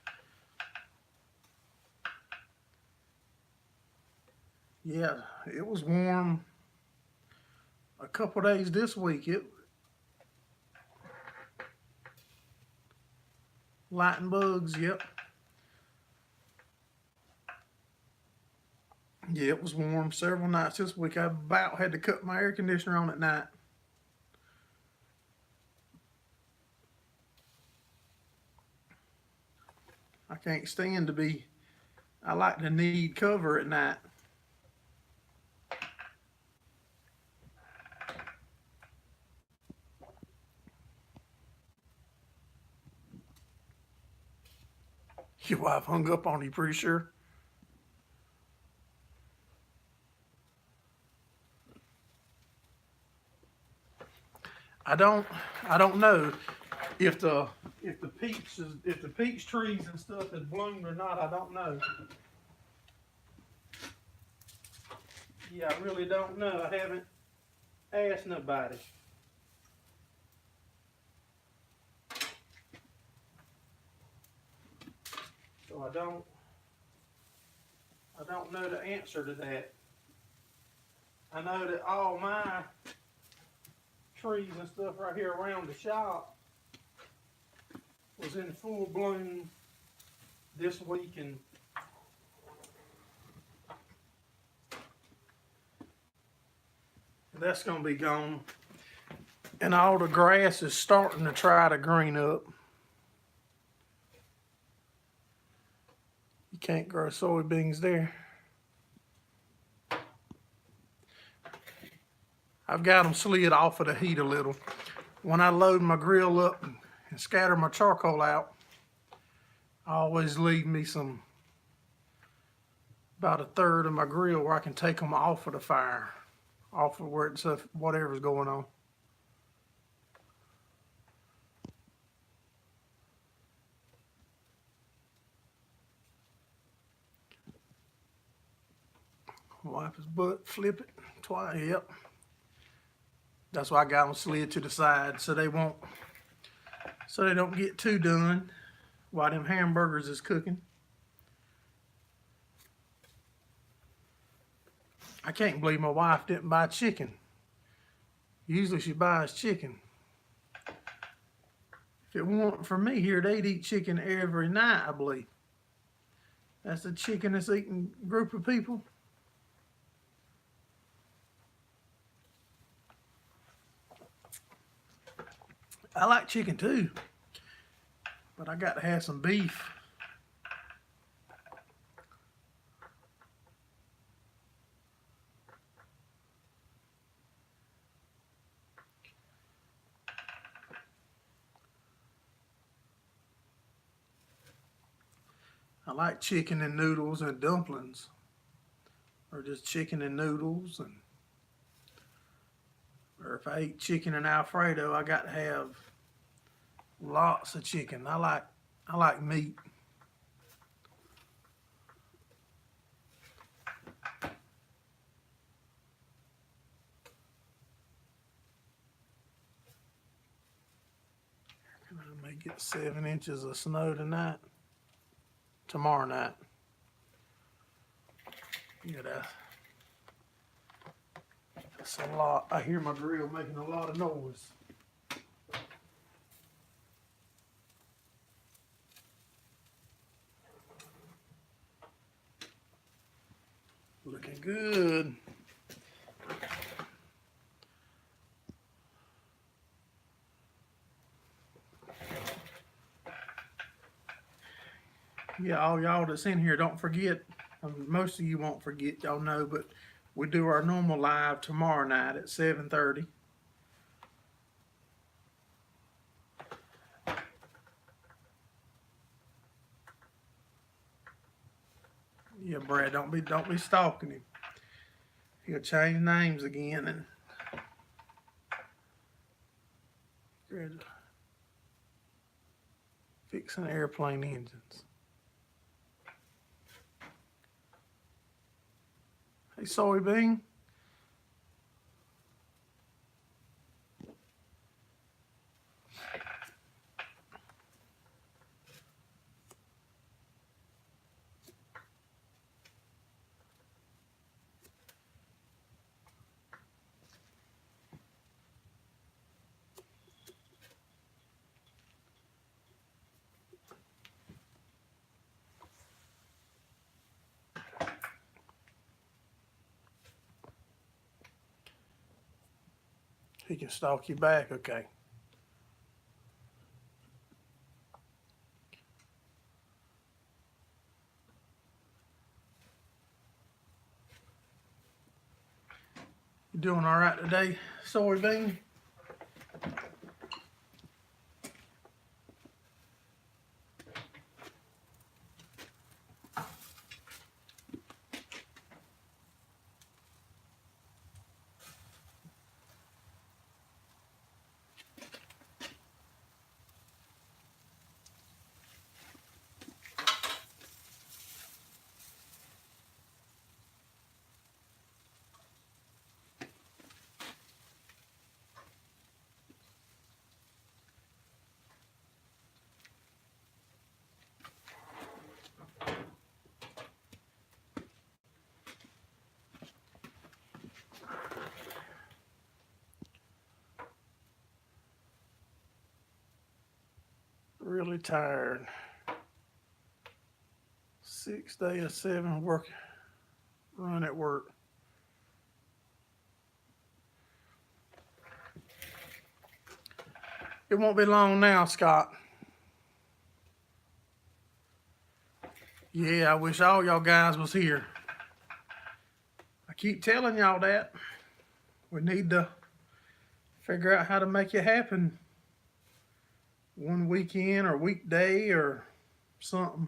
Yeah, it was warm a couple days this week. Lightning bugs, yep. Yeah, it was warm several nights this week. I about had to cut my air conditioner on at night. I can't stand to be, I like to need cover at night. Your wife hung up on you, pretty sure. I don't know if the peach trees and stuff has bloomed or not. I don't know. Yeah, I really don't know. I haven't asked nobody. So I don't know the answer to that. I know that all my trees and stuff right here around the shop was in full bloom this week, and that's gonna be gone. And all the grass is starting to try to green up. You can't grow soybeans there. I've got them slid off of the heat a little. When I load my grill up and scatter my charcoal out, I always leave me about a third of my grill where I can take them off of the fire, off of where it's whatever's going on. Wipe his butt, flip it twice. Yep. That's why I got them slid to the side so they don't get too done while them hamburgers is cooking. I can't believe my wife didn't buy chicken. Usually she buys chicken. If it weren't for me here, they'd eat chicken every night, I believe. That's the chicken that's eating group of people. I like chicken too, but I got to have some beef. I like chicken and noodles and dumplings, or just chicken and noodles, or if I eat chicken and Alfredo, I got to have lots of chicken. I like meat. I may get 7 inches of snow tomorrow night. Yeah, that's a lot. I hear my grill making a lot of noise. Looking good. Yeah, all y'all that's in here, don't forget, most of you won't forget, y'all know, but we do our normal live tomorrow night at 7:30. Yeah, Brad, don't be stalking him. He'll change names again and fixing airplane engines. Hey, soybean. He can stalk you back, okay. You doing all right today, soybean? Really tired. 6 day of 7 run at work. It won't be long now, Scott. Yeah, I wish all y'all guys was here. I keep telling y'all that. We need to figure out how to make it happen one weekend or weekday or something.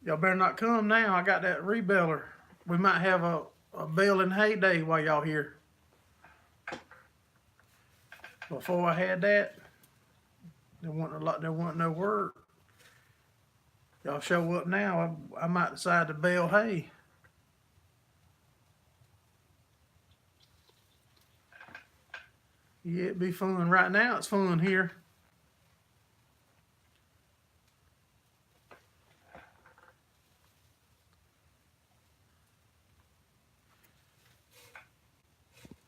Y'all better not come now. I got that rebeller. We might have a baling hay day while y'all here. Before I had that, there wasn't no work. Y'all show up now, I might decide to bale hay. Yeah, it'd be fun. Right now it's fun here.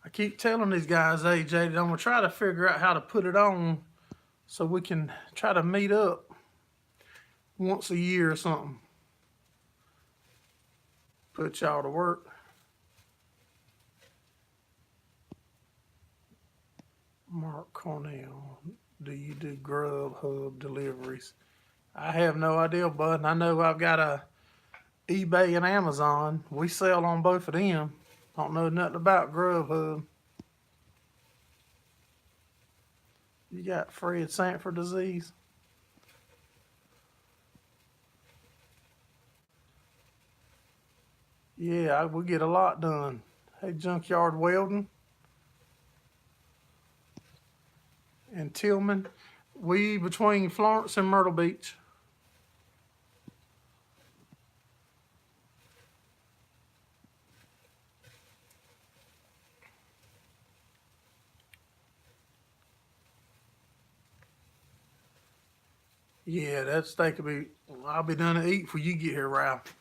I keep telling these guys, AJ, that I'm gonna try to figure out how to put it on so we can try to meet up once a year or something. Put y'all to work. Mark Cornell, do you do Grubhub deliveries? I have no idea, bud. I know I've got a eBay and Amazon. We sell on both of them. Don't know nothing about Grubhub. You got Fred Sanford disease? Yeah, we get a lot done. Hey, Junkyard Welding and Tillman. We between Florence and Myrtle Beach. Yeah, that steak will be, I'll be done to eat before you get here, Ralph.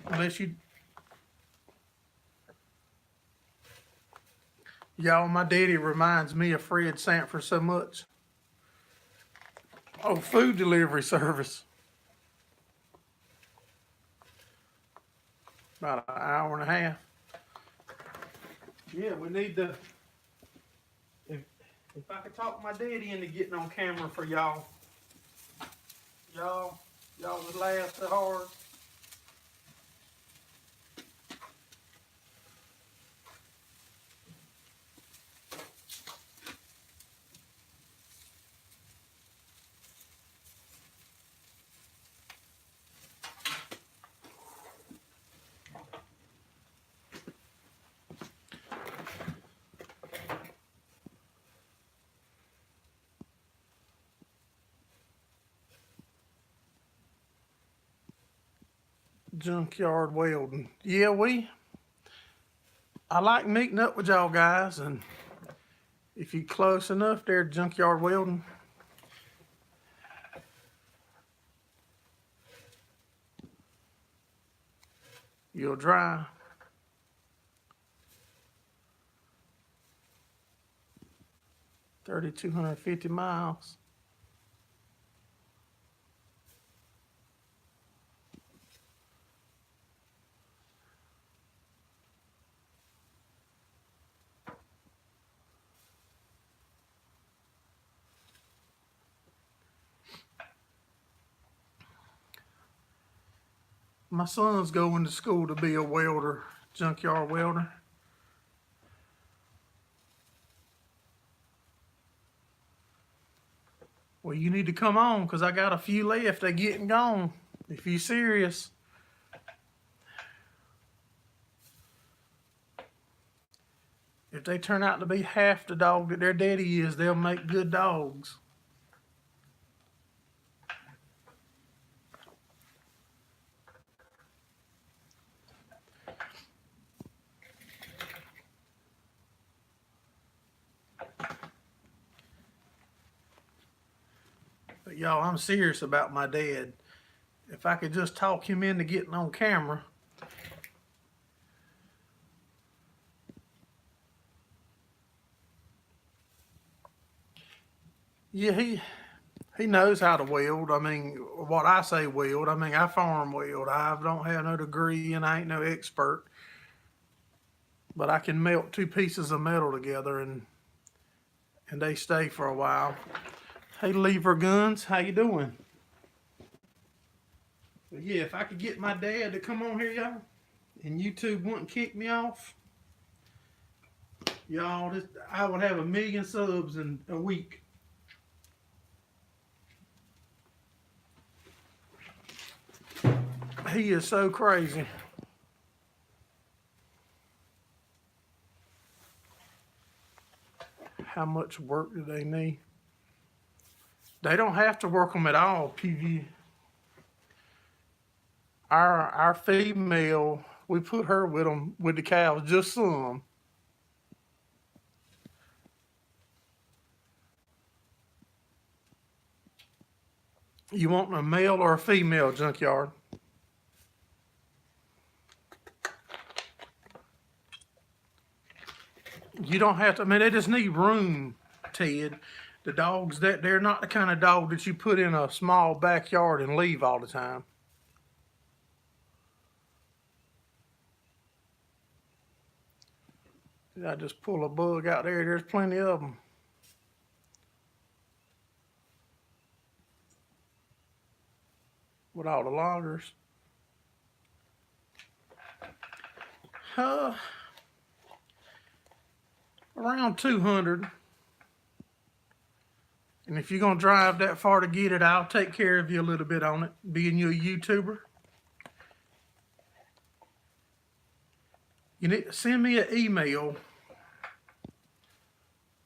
Unless you, y'all, my daddy reminds me of Fred Sanford so much. Oh, food delivery service. About an hour and a half. Yeah, we need to, if I could talk my daddy into getting on camera for y'all, y'all would laugh so hard. Junkyard Welding. Yeah, I like meeting up with y'all guys, and if you close enough there, Junkyard Welding. You'll dry. $3,250 miles. My son's going to school to be a welder, junkyard welder. Well, you need to come on because I got a few left. They're getting gone. If you're serious. If they turn out to be half the dog that their daddy is, they'll make good dogs. But y'all, I'm serious about my dad. If I could just talk him into getting on camera. Yeah, he knows how to weld. I mean, what I say weld, I mean, I farm weld. I don't have no degree and I ain't no expert. But I can melt two pieces of metal together and they stay for a while. Hey, Lever Guns, how you doing? But yeah, if I could get my dad to come on here, y'all, and YouTube wouldn't kick me off, y'all, I would have 1,000,000 subs in a week. He is so crazy. How much work do they need? They don't have to work them at all, PV. Our female, we put her with them, with the cows, just some. You want a male or a female, Junkyard? You don't have to, I mean, they just need room, Ted. The dogs, they're not the kind of dog that you put in a small backyard and leave all the time. Did I just pull a bug out there? There's plenty of them. With all the loggers. Around 200. And if you're going to drive that far to get it, I'll take care of you a little bit on it, being you a YouTuber. You need to send me an email.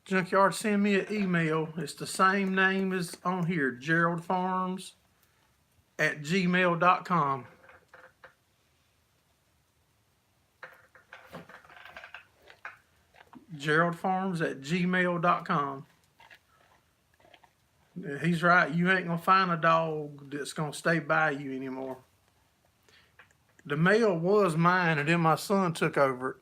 Junkyard, send me an email. It's the same name as on here, Gerraldfarms@gmail.com. Gerraldfarms@gmail.com. He's right. You ain't gonna find a dog that's gonna stay by you anymore. The male was mine, and then my son took over it.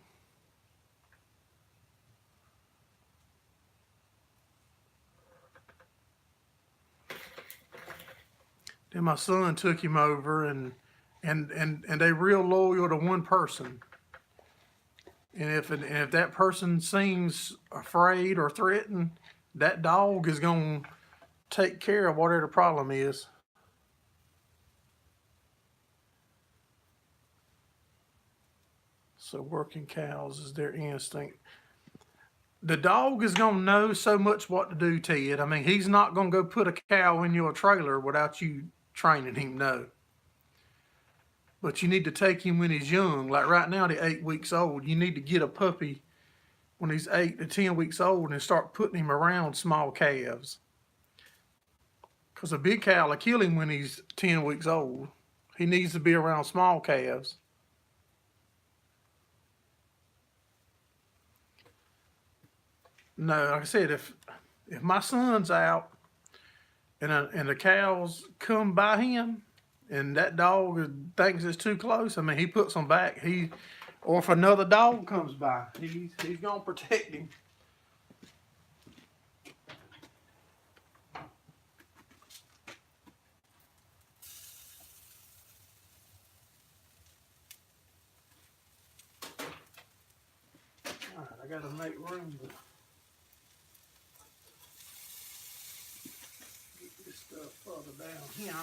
Then my son took him over, and they real loyal to one person. And if that person seems afraid or threatened, that dog is gonna take care of whatever the problem is. So working cows is their instinct. The dog is going to know so much what to do, Ted. I mean, he's not going to go put a cow in your trailer without you training him, no. But you need to take him when he's young. Like right now, they're 8 weeks old. You need to get a puppy when he's 8 to 10 weeks old and start putting him around small calves. Because a big cow will kill him when he's 10 weeks old. He needs to be around small calves. No, like I said, if my son's out and the cows come by him and that dog thinks it's too close, I mean, he puts them back. Or if another dog comes by, he's gonna protect him. All right, I gotta make room to get this stuff further down here.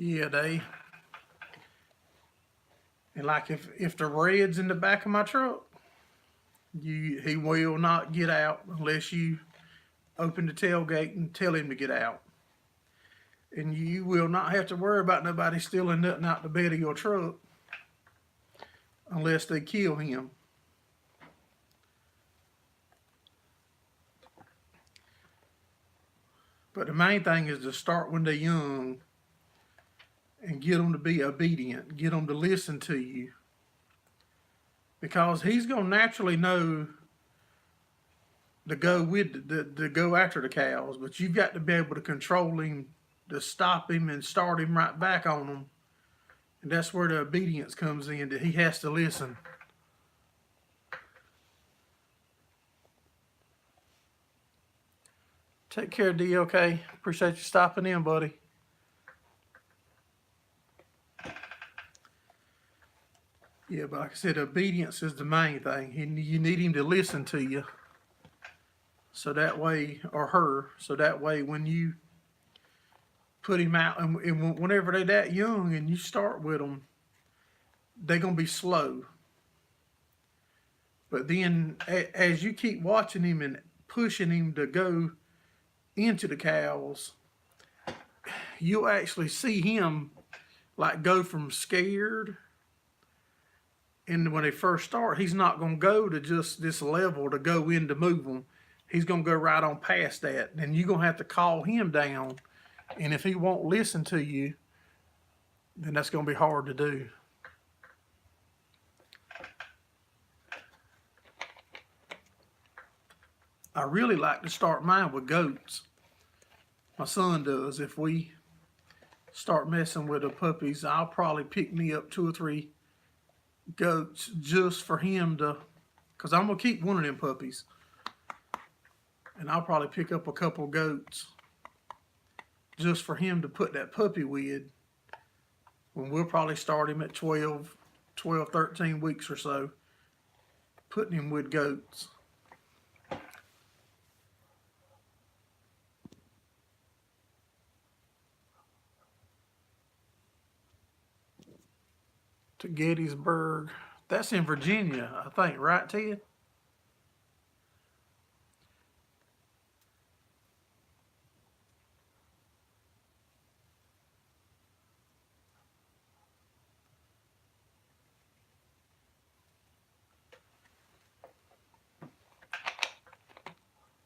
Yeah, and like if the red's in the back of my truck, he will not get out unless you open the tailgate and tell him to get out. And you will not have to worry about nobody stealing nothing out the bed of your truck unless they kill him. But the main thing is to start when they're young and get them to be obedient, get them to listen to you. Because he's going to naturally know to go after the cows, but you've got to be able to control him, to stop him and start him right back on them. And that's where the obedience comes in, that he has to listen. Take care, D. Okay. Appreciate you stopping in, buddy. Yeah, but like I said, obedience is the main thing. You need him to listen to you. So that way, or her, so that way when you put him out, and whenever they're that young and you start with them, they're going to be slow. But then as you keep watching him and pushing him to go into the cows, you'll actually see him like go from scared. And when they first start, he's not going to go to just this level to go in to move them. He's going to go right on past that. And you're going to have to call him down. And if he won't listen to you, then that's going to be hard to do. I really like to start mine with goats. My son does. If we start messing with the puppies, I'll probably pick me up 2 or 3 goats just for him to, because I'm going to keep one of them puppies. And I'll probably pick up a couple goats just for him to put that puppy with. When we'll probably start him at 12, 13 weeks or so, putting him with goats. To Gettysburg. That's in Virginia, I think, right, Ted?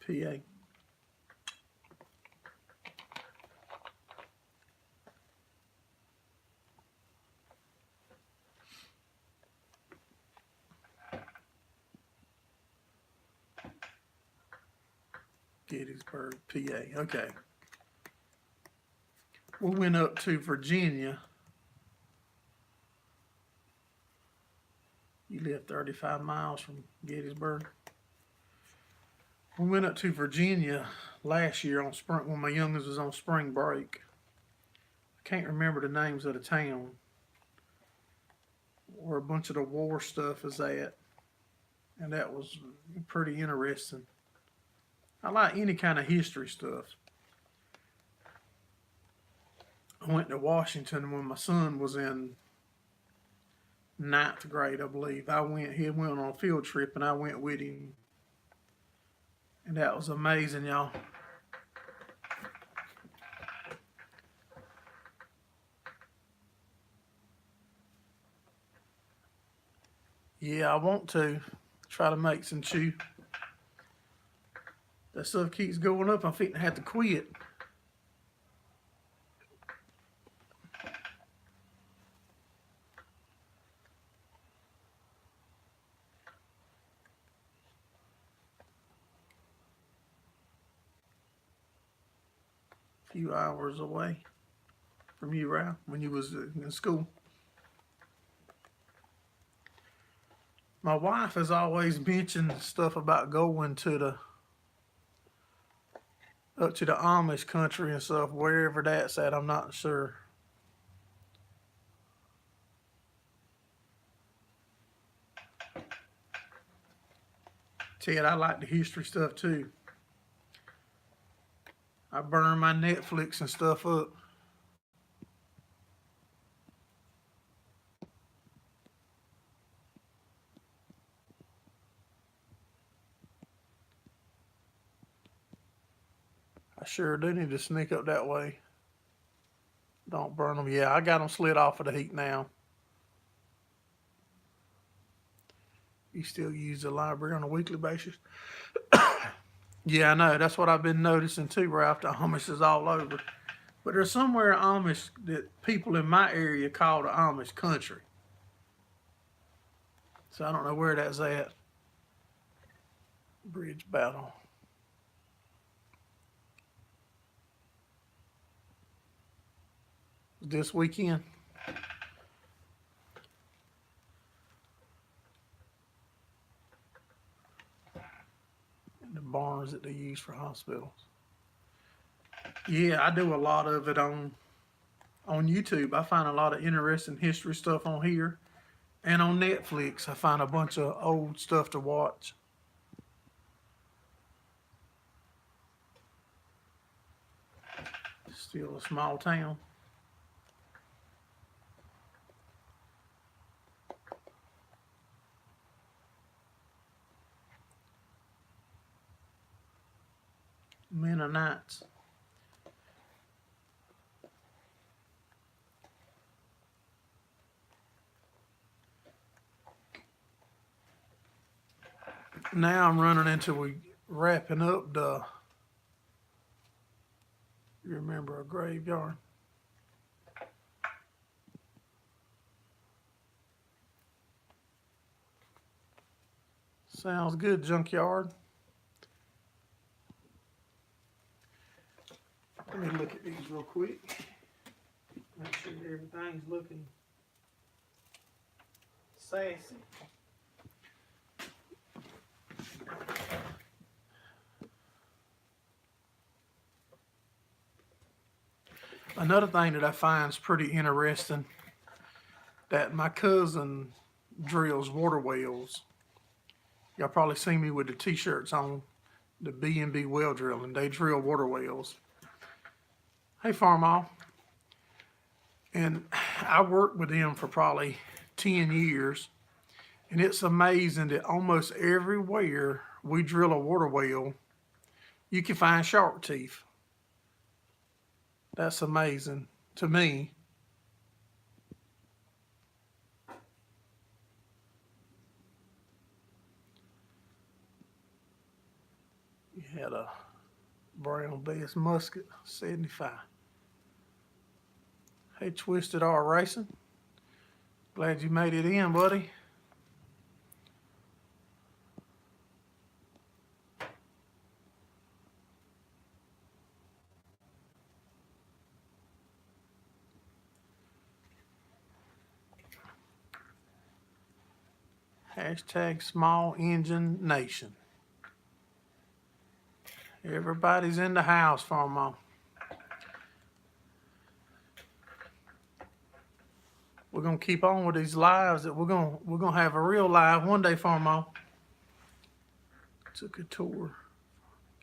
PA. Gettysburg, PA. Okay. We went up to Virginia. You live 35 miles from Gettysburg. We went up to Virginia last year on spring when my youngest was on spring break. I can't remember the names of the town where a bunch of the war stuff is at, and that was pretty interesting. I like any kind of history stuff. I went to Washington when my son was in 9th grade, I believe. He went on a field trip and I went with him. And that was amazing, y'all. Yeah, I want to try to make some chew. That stuff keeps going up. I'm fitting to have to quit. A few hours away from you, Ralph, when you was in school. My wife has always mentioned stuff about going to up to the Amish country and stuff, wherever that's at, I'm not sure. Ted, I like the history stuff too. I burn my Netflix and stuff up. I sure do need to sneak up that way. Don't burn them. Yeah, I got them slid off of the heat now. You still use the library on a weekly basis? Yeah, I know. That's what I've been noticing too, Ralph. The Amish is all over. But there's somewhere Amish that people in my area call the Amish country. So I don't know where that's at. Bridge battle. This weekend. And the barns that they use for hospitals. Yeah, I do a lot of it on YouTube. I find a lot of interesting history stuff on here. And on Netflix, I find a bunch of old stuff to watch. Still a small town. Mennonites. Now I'm running into we wrapping up the. You remember a graveyard? Sounds good, junkyard. Let me look at these real quick. Make sure everything's looking sassy. Another thing that I find is pretty interesting that my cousin drills water wells. Y'all probably seen me with the t-shirts on, the B&B well drilling. They drill water wells. Hey, Farmall. And I worked with them for probably 10 years. And it's amazing that almost everywhere we drill a water well, you can find shark teeth. That's amazing to me. You had a brown bass musket, 75. Hey, Twisted R Racing. Glad you made it in, buddy. Hashtag small engine nation. Everybody's in the house, Farmall. We're gonna keep on with these lives. That we're gonna have a real live one day, Farmall. Took a tour,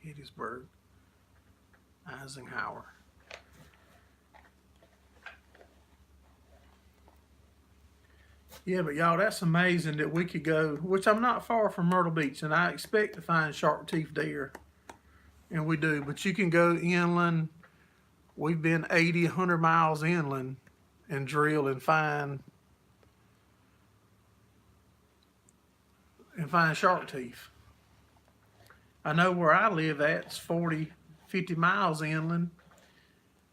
Gettysburg, Eisenhower. Yeah, but y'all, that's amazing that we could go, which I'm not far from Myrtle Beach, and I expect to find shark teeth there, and we do. But you can go inland. We've been 80, 100 miles inland and drill and find shark teeth. I know where I live at, it's 40, 50 miles inland,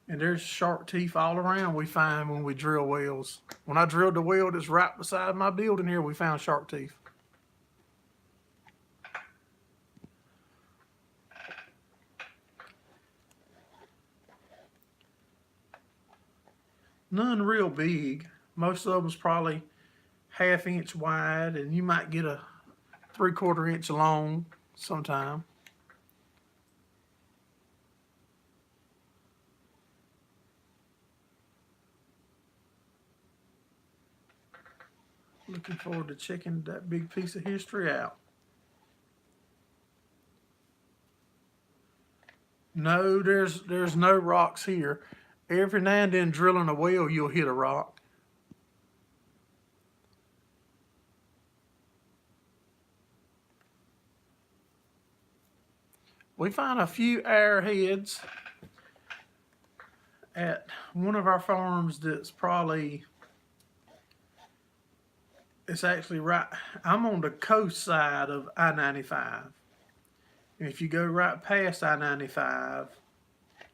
and there's shark teeth all around we find when we drill wells. When I drilled the well that's right beside my building here, we found shark teeth. None real big. Most of them's probably ½ inch wide, and you might get a 3/4 inch long sometime. Looking forward to checking that big piece of history out. No, there's no rocks here. Every now and then drilling a well, you'll hit a rock. We find a few airheads at one of our farms that's probably, it's actually right, I'm on the coast side of I-95. And if you go right past I-95,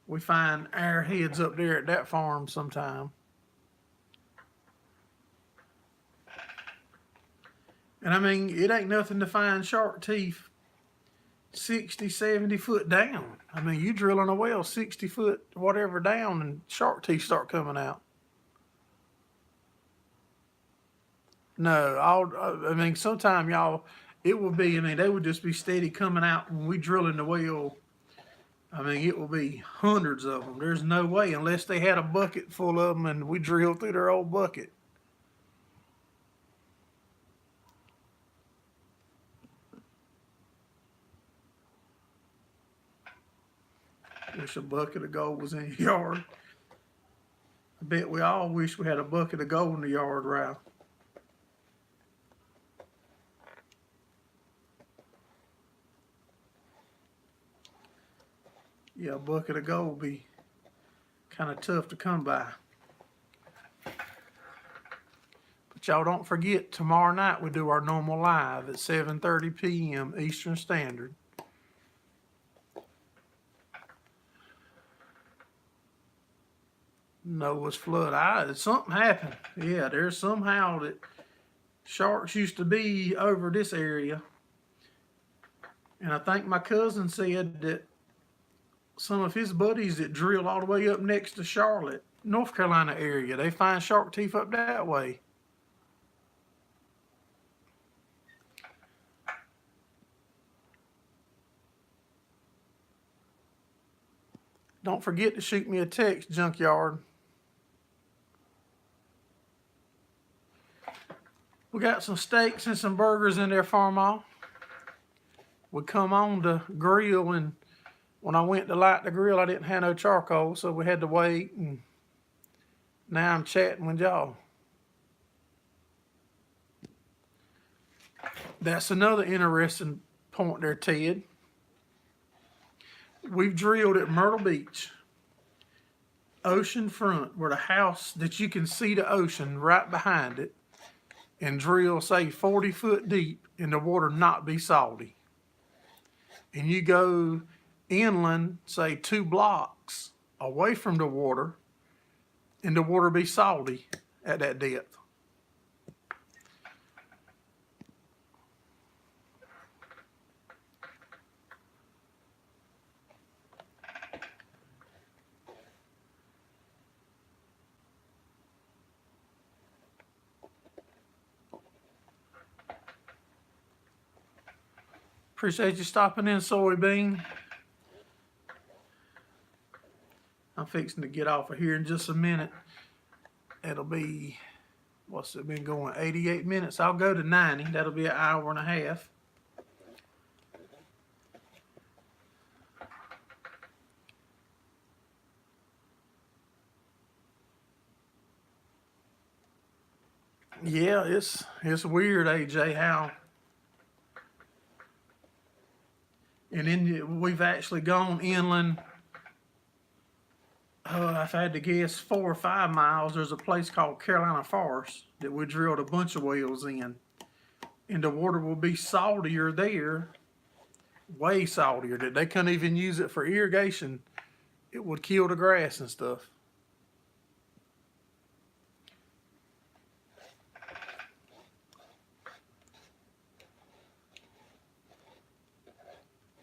we find airheads up there at that farm sometime. And I mean, it ain't nothing to find shark teeth 60, 70 foot down. I mean, you drilling a well 60 foot, whatever down, and shark teeth start coming out. No, I mean, sometime y'all, it would be, I mean, they would just be steady coming out when we drilling the well. I mean, it will be hundreds of them. There's no way, unless they had a bucket full of them and we drilled through their old bucket. Wish a bucket of gold was in your yard. I bet we all wish we had a bucket of gold in the yard, Ralph. Yeah, a bucket of gold would be kind of tough to come by. But y'all don't forget, tomorrow night we do our normal live at 7:30 p.m. Eastern Standard. Noah's flood. Something happened. Yeah, there's somehow that sharks used to be over this area. And I think my cousin said that some of his buddies that drill all the way up next to Charlotte, North Carolina area, they find shark teeth up that way. Don't forget to shoot me a text, Junkyard. We got some steaks and some burgers in there, Farmall. We come on to grill, and when I went to light the grill, I didn't have no charcoal, so we had to wait, and now I'm chatting with y'all. That's another interesting point there, Ted. We've drilled at Myrtle Beach, ocean front, where the house that you can see the ocean right behind it, and drill, say, 40 foot deep, and the water not be salty. And you go inland, say 2 blocks away from the water, and the water be salty at that depth. Appreciate you stopping in, Soybean. I'm fixing to get off of here in just a minute. It'll be, what's it been going, 88 minutes. I'll go to 90. That'll be an hour and a half. Yeah, it's weird, AJ, how. And then we've actually gone inland. I've had to guess 4 or 5 miles. There's a place called Gerraldfarms that we drilled a bunch of wells in. And the water will be saltier there, way saltier, that they couldn't even use it for irrigation. It would kill the grass and stuff.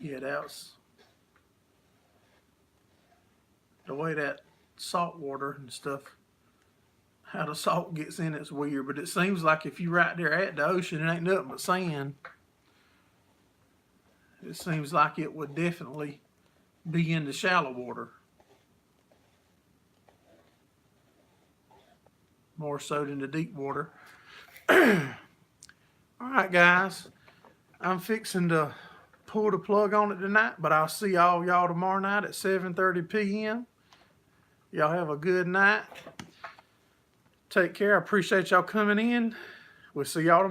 Yeah, that's the way that salt water and stuff, how the salt gets in, it's weird. But it seems like if you're right there at the ocean, it ain't nothing but sand. It seems like it would definitely be in the shallow water. More so than the deep water. All right, guys. I'm fixing to pull the plug on it tonight, but I'll see all y'all tomorrow night at 7:30 p.m. Y'all have a good night. Take care. I appreciate y'all coming in. We'll see y'all tomorrow.